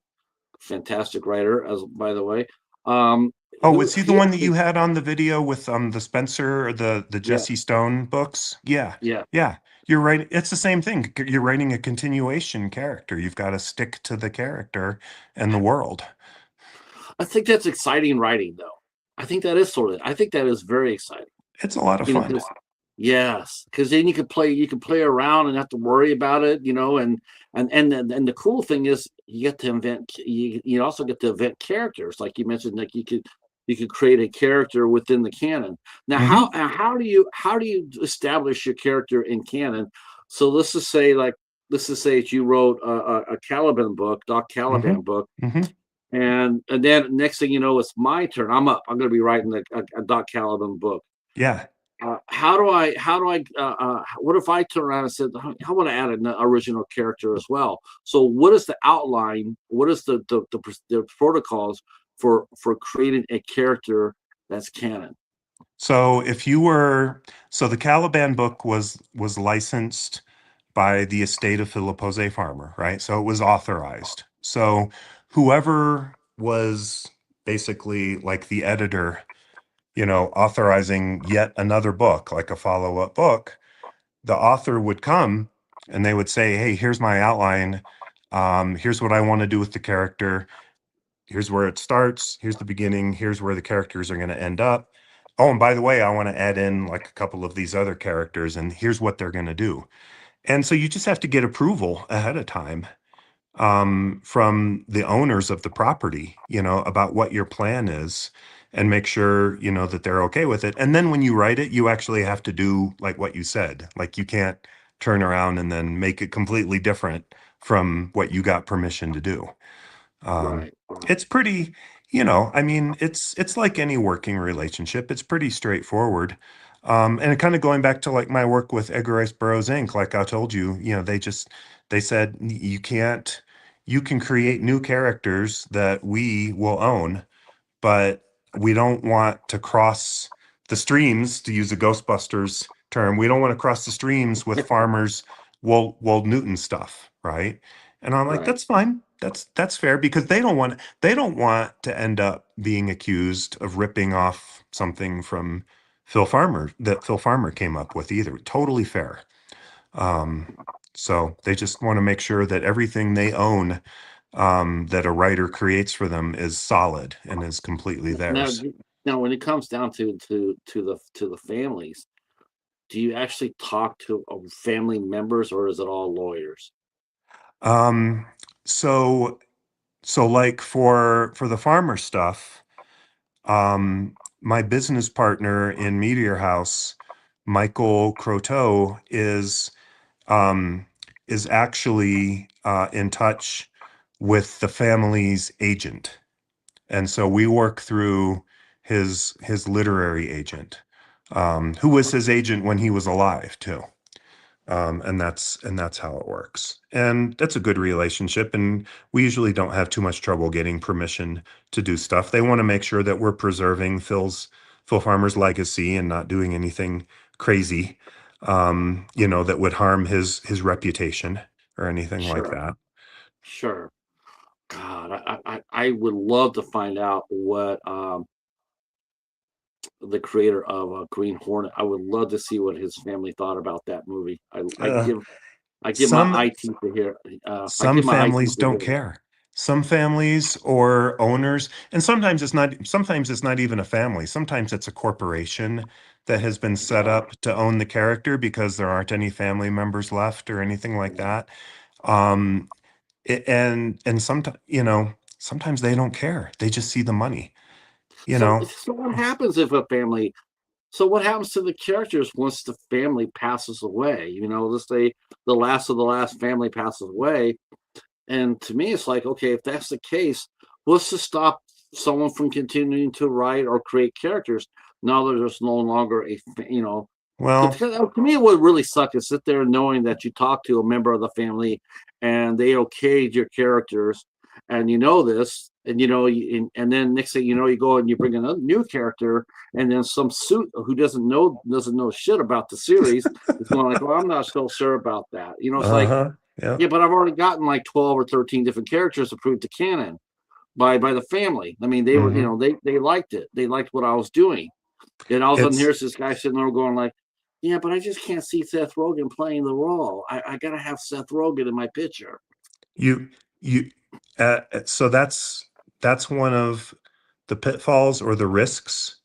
fantastic writer, as by the way. Oh, Who was he the he one that you actually, had on the video with the Spencer or the yeah, Jesse Stone books? Yeah. yeah. Yeah. You're right. It's the same thing. You're writing a continuation character. You've got to stick to the character and the world. I think that's exciting writing, though. I think that is very exciting. It's a lot of fun. Because yes, because then you can play around and not have to worry about it, and the cool thing is you get to invent. You also get to invent characters, like you mentioned, like you could create a character within the canon. Now, Hmm. how do you establish your character in canon? So let's just say that you wrote a Caliban book, Doc Hmm. Caliban book, Hmm. and then next thing you know, it's my turn. I'm up. I'm going to be writing a Doc Caliban book. Yeah. What if I turn around and said, I want to add an original character as well? So what is the outline? What is the protocols for creating a character that's canon? So the Caliban book was licensed by the estate of Philip Jose Farmer, right? So it was authorized. So whoever was basically like the editor, authorizing yet another book, like a follow-up book, the author would come and they would say, "Hey, here's my outline. Here's what I want to do with the character. Here's where it starts. Here's the beginning. Here's where the characters are going to end up. Oh, and by the way, I want to add in like a couple of these other characters, and here's what they're going to do." And so you just have to get approval ahead of time from the owners of the property, about what your plan is and make sure, that they're okay with it. And then when you write it, you actually have to do like what you said. Like you can't turn around and then make it completely different from what you got permission to do. Um, Right, right, it's pretty, I mean, it's like any working relationship. It's pretty straightforward. And it kind of going back to like my work with Edgar Rice Burroughs Inc. Like I told you, they said you can create new characters that we will own, but we don't want to cross the streams, to use a Ghostbusters term. We don't want to cross the streams with farmers Wold Newton stuff, right? And I'm like, right. that's fine. That's fair because they don't want to end up being accused of ripping off something from Phil Farmer came up with either. Totally fair. Um, so they just want to make sure that everything they own that a writer creates for them is solid and is completely Now, theirs. now, when it comes down to the families, do you actually talk to family members, or is it all lawyers? Um, so like for the farmer stuff, my business partner in Meteor House, Michael Croteau, um, is actually in touch with the family's agent. And so we work through his literary agent, who was his agent when he was alive too. And that's how it works. And that's a good relationship. And we usually don't have too much trouble getting permission to do stuff. They want to make sure that we're preserving Phil Farmer's legacy and not doing anything crazy, that would harm his reputation or anything like Sure, that. sure. God, I would love to find out what the creator of Green Hornet. I would love to see what his family thought about that movie. Uh, I give my some eye teeth to hear. I some give my eye teeth families to don't hear that. care. Some families or owners, and sometimes it's not even a family. Sometimes it's a corporation that has been set Yeah, up to own the character because there aren't any family members left or anything like that. Um, and sometimes, sometimes they don't care. They just see the money, you So, know. so what happens if a family? So what happens to the characters once the family passes away? Let's say the last of the last family passes away, and to me, it's like, okay, if that's the case, what's to stop someone from continuing to write or create characters now that there's no longer Well, because to me, it would really suck is sit there knowing that you talk to a member of the family and they okayed your characters, and you know this, and and then next thing you know, you go and you bring in a new character, and then some suit who doesn't know shit about the series is going like, well, I'm not so sure about that. It's like, uh-huh. Yeah. yeah, but I've already gotten like 12 or 13 different characters approved to canon by the family. I mean, they were, Hmm. they liked it. They liked what I was doing. And all of a sudden, It's here's this guy sitting there going like, "Yeah, but I just can't see Seth Rogen playing the role. I gotta have Seth Rogen in my picture." you you so that's one of the pitfalls or the risks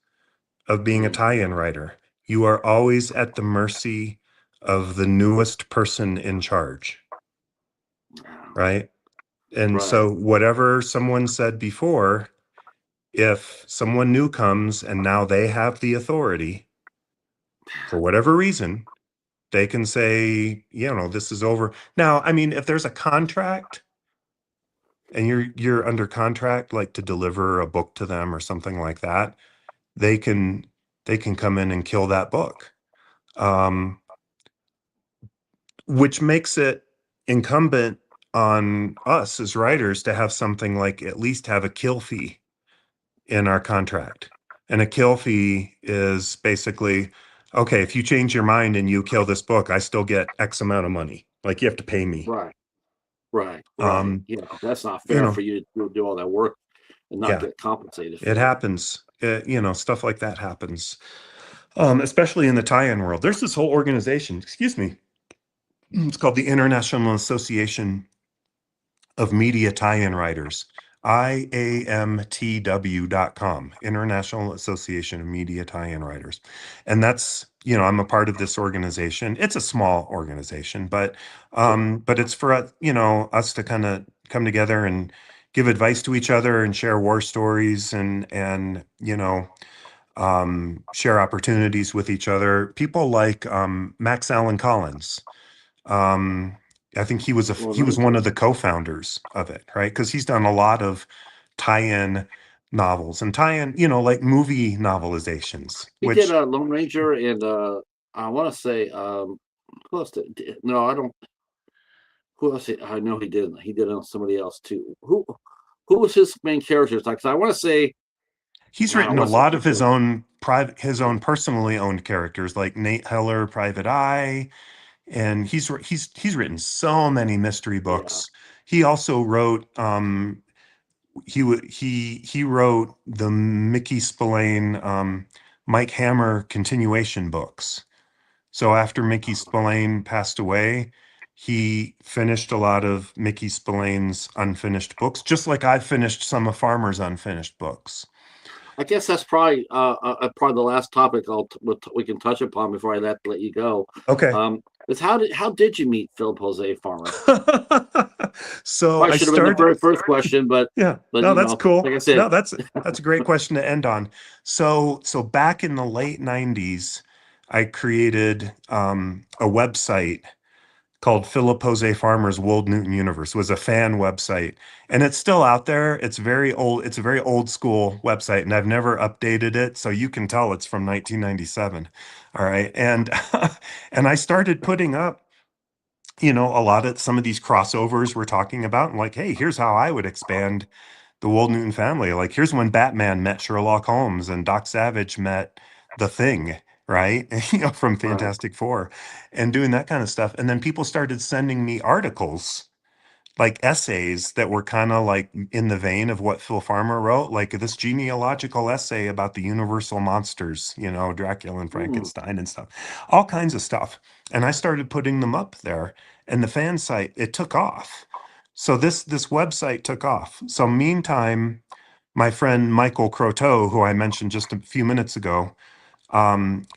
of being a Mm. tie-in writer. You are always at the mercy of the newest person in charge, right? And Right. so whatever someone said before, if someone new comes and now they have the authority for whatever reason, they can say, this is over. Now, I mean, if there's a contract and you're under contract like to deliver a book to them or something like that, they can they can come in and kill that book. Um, which makes it incumbent on us as writers to have something like at least have a kill fee in our contract. And a kill fee is basically, okay, if you change your mind and you kill this book, I still get X amount of money. Like you have to pay me. Right. Right. Right. Um, That's not you fair know, for you to do all that work and not yeah, get compensated it for it. happens. Stuff like that happens. Especially in the tie-in world. There's this whole organization, excuse me. It's called the International Association of Media Tie-in Writers, IAMTW.com, International Association of Media Tie-in Writers. And I'm a part of this organization. It's a small organization, Sure. but it's for us to kind of come together and give advice to each other and share war stories and share opportunities with each other. People like Max Allan Collins. Um, I think Well, he was no. one of the co-founders of it, right? Because he's done a lot of tie-in novels and tie-in, like movie novelizations, He did which Lone Ranger and I want to say who else did, no, I don't. Who else? I know he did. He did on somebody else too. Who was his main characters? Like, 'cause I want to say, he's God, I written a want to say lot of Hitler. his own personally owned characters, like Nate Heller, Private Eye, and he's written so many mystery Yeah, books. He also wrote he wrote the Mickey Spillane Mike Hammer continuation books. So after Mickey Spillane passed away, he finished a lot of Mickey Spillane's unfinished books, just like I've finished some of Farmer's unfinished books. I guess that's probably the last topic we can touch upon before I let you go. Okay. Is how did you meet Philip Jose Farmer? So Probably I should have been the started, very first question, yeah, but no, that's like cool. I said, No, that's a great question to end on. So back in the late 90s, I created a website called Philip Jose Farmer's Wold Newton Universe. It was a fan website, and it's still out there. It's very old. It's a very old school website, and I've never updated it, so you can tell it's from 1997. All right, and and I started putting up, a lot of some of these crossovers we're talking about, and like, hey, here's how I would expand the Wold Newton family. Like, here's when Batman met Sherlock Holmes and Doc Savage met the Thing, right? From right. Fantastic Four, and doing that kind of stuff. And then people started sending me articles, like essays that were kind of like in the vein of what Phil Farmer wrote, like this genealogical essay about the universal monsters, Dracula and Hmm. Frankenstein and stuff, all kinds of stuff. And I started putting them up there, and the fan site, it took off. So this website took off. So meantime, my friend Michael Croteau, who I mentioned just a few minutes ago,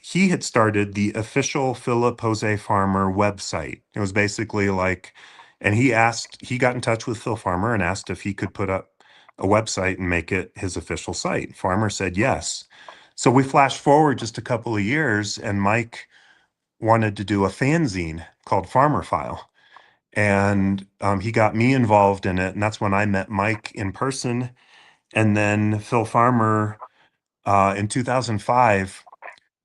he had started the official Philip Jose Farmer website. It was basically like, and he got in touch with Phil Farmer and asked if he could put up a website and make it his official site. Farmer said yes. So we flash forward just a couple of years, and Mike wanted to do a fanzine called Farmer File. And he got me involved in it. And that's when I met Mike in person. And then Phil Farmer in 2005,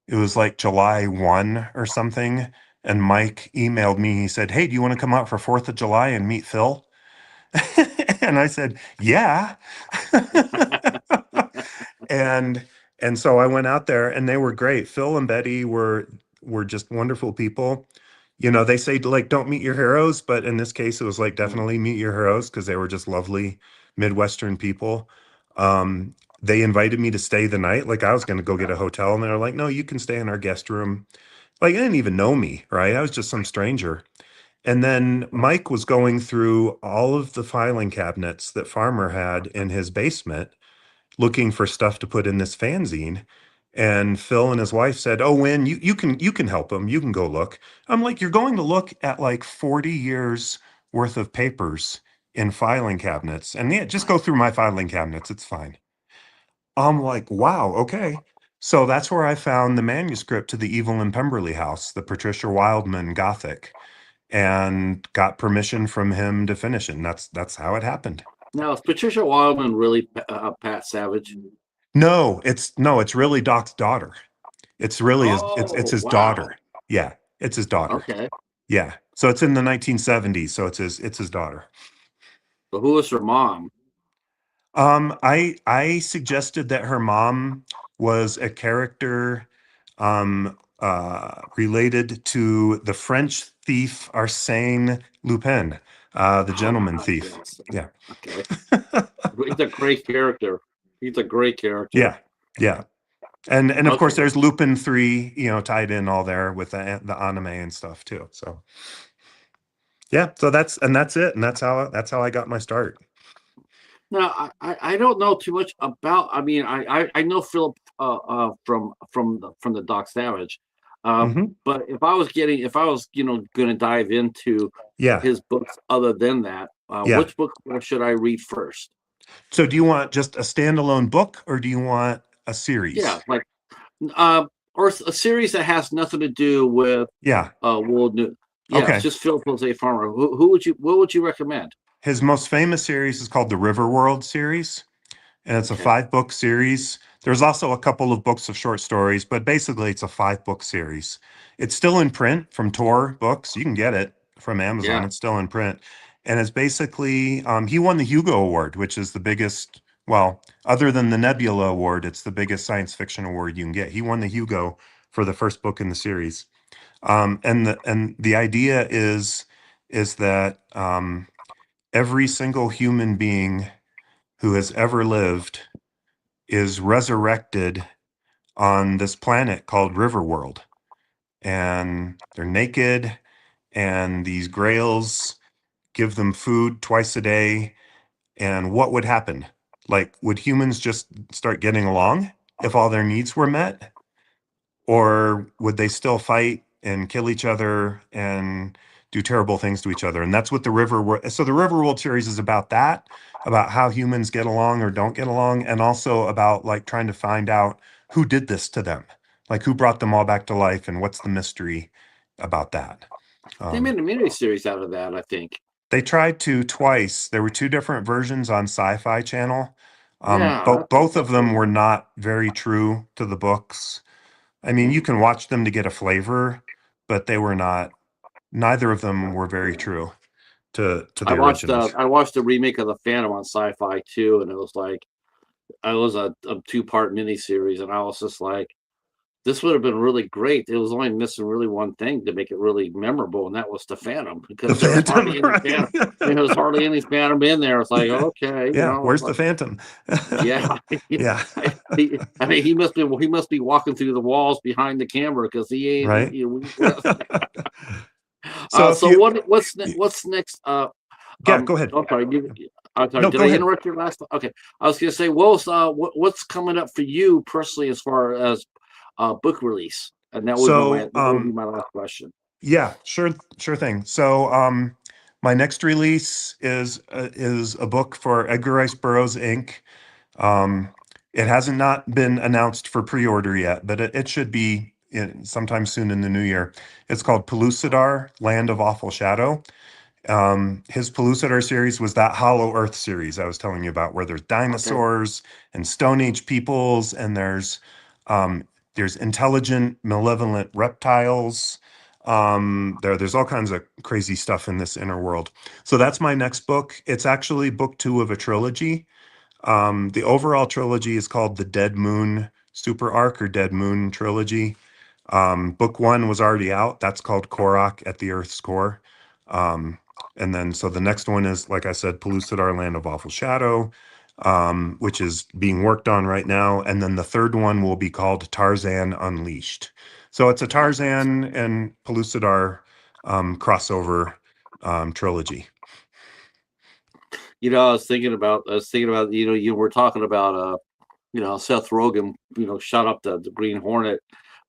it was like July 1 or something. And Mike emailed me. He said, "Hey, do you want to come out for 4th of July and meet Phil?" And I said, "Yeah." and and so I went out there, and they were great. Phil and Betty were just wonderful people. They say, like, don't meet your heroes, but in this case it was like definitely meet your heroes, because they were just lovely Midwestern people. They invited me to stay the night. Like, I was going to go get a hotel, and they were like, "No, you can stay in our guest room." Like, they didn't even know me, right? I was just some stranger. And then Mike was going through all of the filing cabinets that Farmer had in his basement, looking for stuff to put in this fanzine. And Phil and his wife said, "Oh, Win, you can help him. You can go look." I'm like, "You're going to look at like 40 years worth of papers in filing cabinets, and yeah, just go through my filing cabinets. It's fine." I'm like, "Wow, okay." So that's where I found the manuscript to The Evil in Pemberley House, the Patricia Wildman Gothic, and got permission from him to finish it. And that's how it happened. Now, is Patricia Wildman really Pat Savage? No, it's really Doc's daughter. It's really it's Oh, his wow. daughter. Yeah, it's his daughter. Okay. Yeah. So it's in the 1970s, so it's his daughter. But who is her mom? I suggested that her mom was a character related to the French thief Arsène Lupin, the gentleman Ah, thief. yes. Yeah. Okay. He's a great character. He's a great character. Yeah. Yeah. And of course Okay. there's Lupin 3, tied in all there with the anime and stuff too. So yeah, so that's it. And that's how I got my start. Now, I don't know too much about. I mean, I know Philip from the Doc Savage. Hmm. But if I was, going to dive into Yeah. his books other than that, Yeah. which book should I read first? So do you want just a standalone book or do you want a Yeah, series? like, or a series that has nothing to do with Yeah. World New. Yes, Okay. just Philip Jose Farmer. What would you recommend? His most famous series is called the River World series, and it's a Okay. 5 book series. There's also a couple of books of short stories, but basically it's a 5 book series. It's still in print from Tor Books. You can get it from Amazon. Yeah. It's still in print. And it's basically, he won the Hugo Award, which is the biggest, well, other than the Nebula Award, it's the biggest science fiction award you can get. He won the Hugo for the first book in the series. And the idea is that every single human being who has ever lived is resurrected on this planet called Riverworld. And they're naked, and these grails give them food twice a day. And what would happen? Like, would humans just start getting along if all their needs were met? Or would they still fight and kill each other and do terrible things to each other? And that's what the so the River World series is about that, about how humans get along or don't get along, and also about like trying to find out who did this to them, like who brought them all back to life, and what's the mystery about that. They Um, made a mini series out of that, I think. they tried to twice. There were 2 different versions on Sci-Fi Channel. Yeah, Both of that's them really were good. not very true to the books. I mean, you Hmm. can watch them to get a flavor, but they were not, neither of them were very true to the originals. I watched the remake of the Phantom on Sci-Fi too, and it was like it was a two-part miniseries, and I was just like, this would have been really great. It was only missing really one thing to make it really memorable, and that was the Phantom, The because there was Phantom, hardly any Phantom. right? There was hardly any Phantom in there. It's like, okay, Yeah, it's where's the like, Phantom? yeah. Yeah, I mean, he must be walking through the walls behind the camera, because he ain't. right. So if So you, what's next? yeah, go ahead. I'm sorry. I'm sorry. No, Did go I ahead. interrupt your last? Okay, I was going to say, what's coming up for you personally as far as book release? And So, that would be my last question. yeah, sure thing. So, my next release is a book for Edgar Rice Burroughs Inc. Um, it hasn't not been announced for pre-order yet, but it should be sometime soon in the new year. It's called Pellucidar, Land of Awful Shadow. His Pellucidar series was that Hollow Earth series I was telling you about, where there's Okay. dinosaurs and Stone Age peoples, and there's intelligent, malevolent reptiles. There's all kinds of crazy stuff in this inner world. So that's my next book. It's actually book 2 of a trilogy. The overall trilogy is called the Dead Moon Super Arc or Dead Moon Trilogy. Book 1 was already out. That's called Korok at the Earth's Core. Um, and then, so the next one is, like I said, Pellucidar Land of Awful Shadow, which is being worked on right now. And then the third one will be called Tarzan Unleashed. So it's a Tarzan and Pellucidar crossover trilogy. I was thinking about, you were talking about, Seth Rogen, shot up the Green Hornet.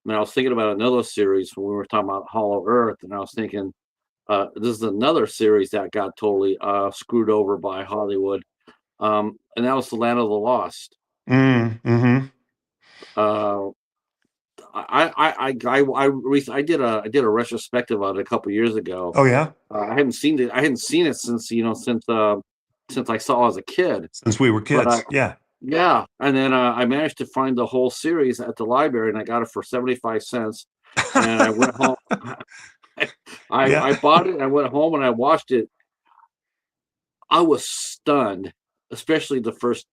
And I was thinking about another series when we were talking about Hollow Earth, and I was thinking, this is another series that got totally screwed over by Hollywood, and that was the Land of the Lost. Mm-hmm. Uh, I did a retrospective on it a couple years ago. Oh, yeah. I hadn't seen it. I hadn't seen it since I saw it as a kid. Since we were But kids. Yeah. yeah, and then I managed to find the whole series at the library, and I got it for 75 cents. And I went home. I Yeah. bought it. I went home and I watched it. I was stunned, especially the first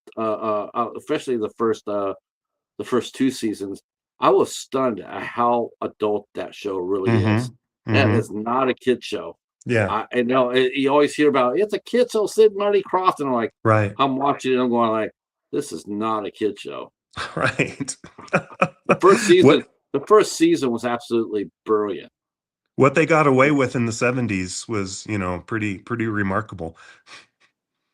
two seasons. I was stunned at how adult that show really is. Mm-hmm. That Mm-hmm. is not a kid show. Yeah. I know you always hear about it's a kid show, Sid Marty Croft, and Right. I'm watching it, I'm going like, this is not a kid show. Right. The first season, What the first season was absolutely brilliant. what they got away with in the 70s was, pretty remarkable.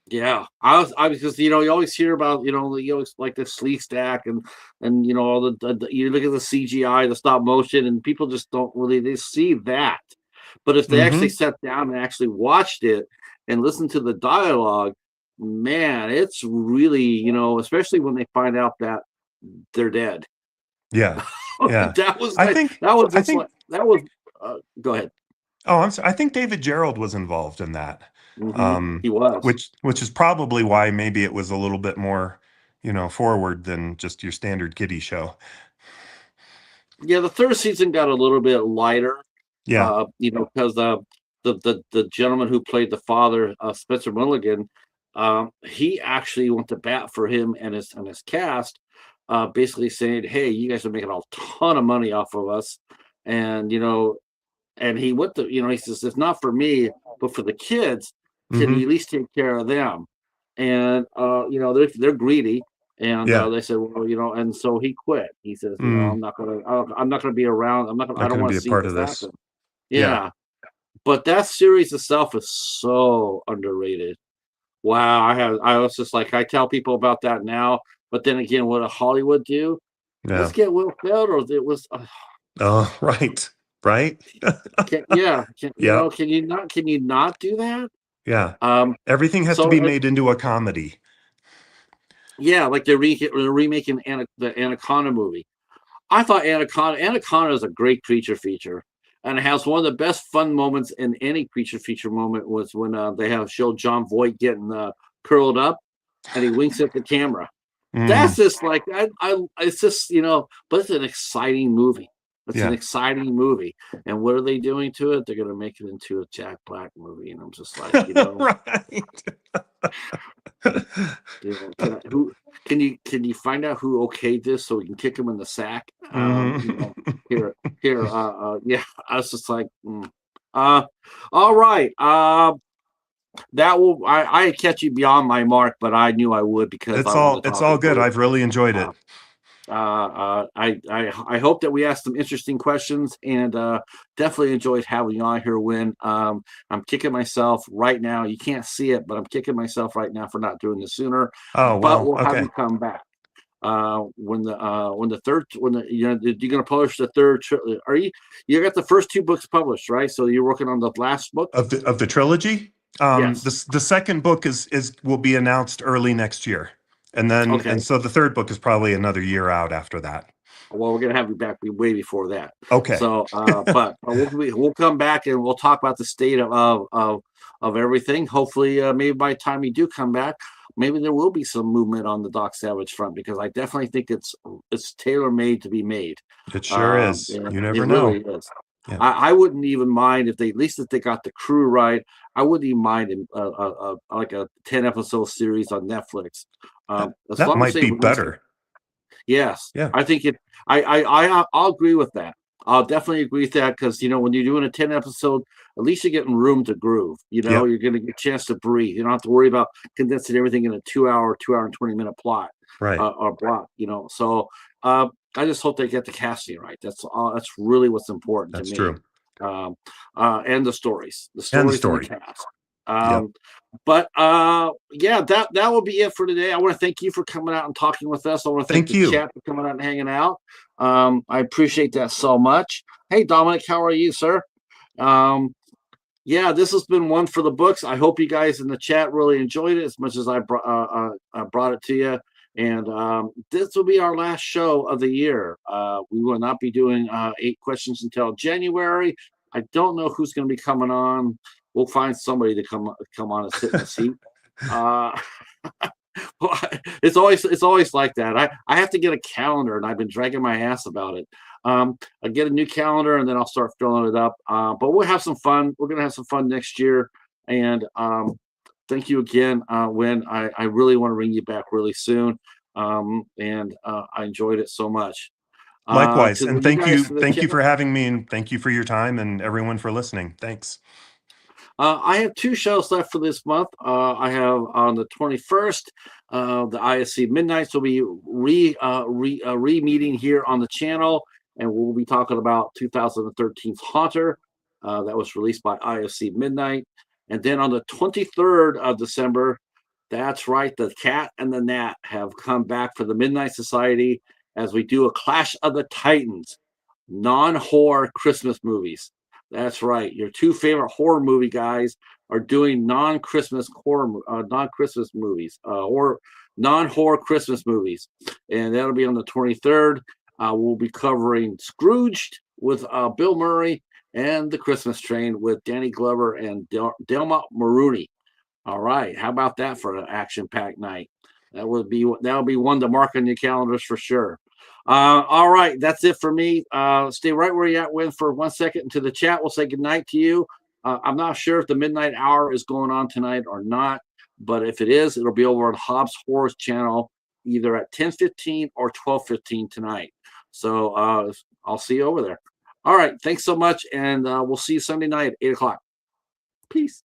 Yeah, I because you always hear about you always like the sleek stack and all you look at the CGI, the stop motion, and people just don't really they see that. But if they actually Hmm. sat down and actually watched it and listened to the dialogue, man, it's really especially when they find out that they're dead. Yeah. Yeah. That was I like think, that was I just think, like that was. Go ahead. oh, I'm sorry. I think David Gerald was involved in that. He was. Which is probably why maybe it was a little bit more, forward than just your standard kiddie show. Yeah, the third season got a little bit lighter, Yeah. because the gentleman who played the father, Spencer Milligan, he actually went to bat for him and his cast, basically saying, "Hey, you guys are making a ton of money off of us," and and he went to he says, "If not for me, but for the kids, can you Hmm. at least take care of them?" And they're greedy, and Yeah. they said, "Well, and so he quit. He says, Mm, I'm not gonna be around. I not don't going to want be to a see part this of this. happen." Yeah. Yeah, but that series itself is so underrated. Wow, I was just like I tell people about that now, but then again, what did Hollywood do? Let's Yeah. get Will Ferrell. It was Oh, right. Right. yeah, Yeah. can you not do that? Yeah. Um, Everything has to so be made into a comedy. yeah, like they're remaking the Anaconda movie. I thought Anaconda is a great creature feature, and it has one of the best fun moments in any creature feature moment was when they have showed John Voight getting curled up, and he winks at the camera. Mm, That's just like it's just but it's an exciting movie. It's an yeah. exciting movie, and what are they doing to it? They're going to make it into a Jack Black movie, and I'm just like, Right. who can you find out who okayed this so we can kick him in the sack? Hmm. Here, yeah. I was just like, uh, all right. That will I catch you beyond my mark, but I knew I would because I want to It's talk all it good. through. I've really enjoyed Uh, it. I hope that we asked some interesting questions and definitely enjoyed having you on here, Win. I'm kicking myself right now. You can't see it, but I'm kicking myself right now for not doing this sooner. Oh, But well, we'll have you okay. come back when the third when the you're going to publish the third. Are you got the first two books published, right? So you're working on the last book. Of the trilogy. Yes. The second book is will be announced early next year. And Okay. so the third book is probably another year out after that. Well, we're gonna have you back way before that. Okay. So, but we'll come back and we'll talk about the state of everything. Hopefully, maybe by the time you do come back, maybe there will be some movement on the Doc Savage front because I definitely think it's tailor made to be made. It sure is. And You never it really know. is. Yeah. I wouldn't even mind if they at least if they got the crew right. I wouldn't even mind like a 10 episode series on Netflix. As That long as might they be release better. Yes, Yeah. I think it. I'll agree with that. I'll definitely agree with that because when you're doing a 10 episode, at least you're getting room to groove. Yep. You're going to get a chance to breathe. You don't have to worry about condensing everything in a 2 hour and 20 minute plot Right. or block. So uh, I just hope they get the casting right. That's all. That's really what's important to That's me. true. Um, and the And the stories and the story. cast. Yep. Um, but yeah, that will be it for today. I want to thank you for coming out and talking with us. I want to thank Thank the you. chat for coming out and hanging out. I appreciate that so much. Hey, Dominic, how are you, sir? Um, yeah, this has been one for the books. I hope you guys in the chat really enjoyed it as much as I brought it to you. And this will be our last show of the year. We will not be doing 8 questions until January. I don't know who's going to be coming on. We'll find somebody to come on and sit in the seat. Uh, it's always like that. I have to get a calendar, and I've been dragging my ass about it. I get a new calendar, and then I'll start filling it up. But we'll have some fun. We're gonna have some fun next year. And thank you again, Win. I really want to bring you back really soon. And I enjoyed it so much. Likewise. To And you guys, to the thank chat. you for having me, and thank you for your time and everyone for listening. Thanks. I have two shows left for this month. I have on the 21st, the ISC Midnights will be re meeting here on the channel, and we'll be talking about 2013's Haunter that was released by ISC Midnight. And then on the 23rd of December, That's right. The Cat and the Nat have come back for the Midnight Society as we do a Clash of the Titans, non-horror Christmas movies. That's right. Your two favorite horror movie guys are doing non-Christmas horror, non-Christmas movies, or non-horror Christmas movies, and that'll be on the 23rd. We'll be covering Scrooged with Bill Murray and The Christmas Train with Danny Glover and Delma Maroney. All right. How about that for an action-packed night? That'll be one to mark on your calendars for sure. All right, that's it for me. Stay right where you're at, Win, for 1 second into the chat. We'll say goodnight to you. I'm not sure if the midnight hour is going on tonight or not, but if it is, it'll be over on Hobbs Horrors channel, either at 10:15 or 12:15 tonight. So I'll see you over there. All right, thanks so much, and we'll see you Sunday night at 8 o'clock. Peace.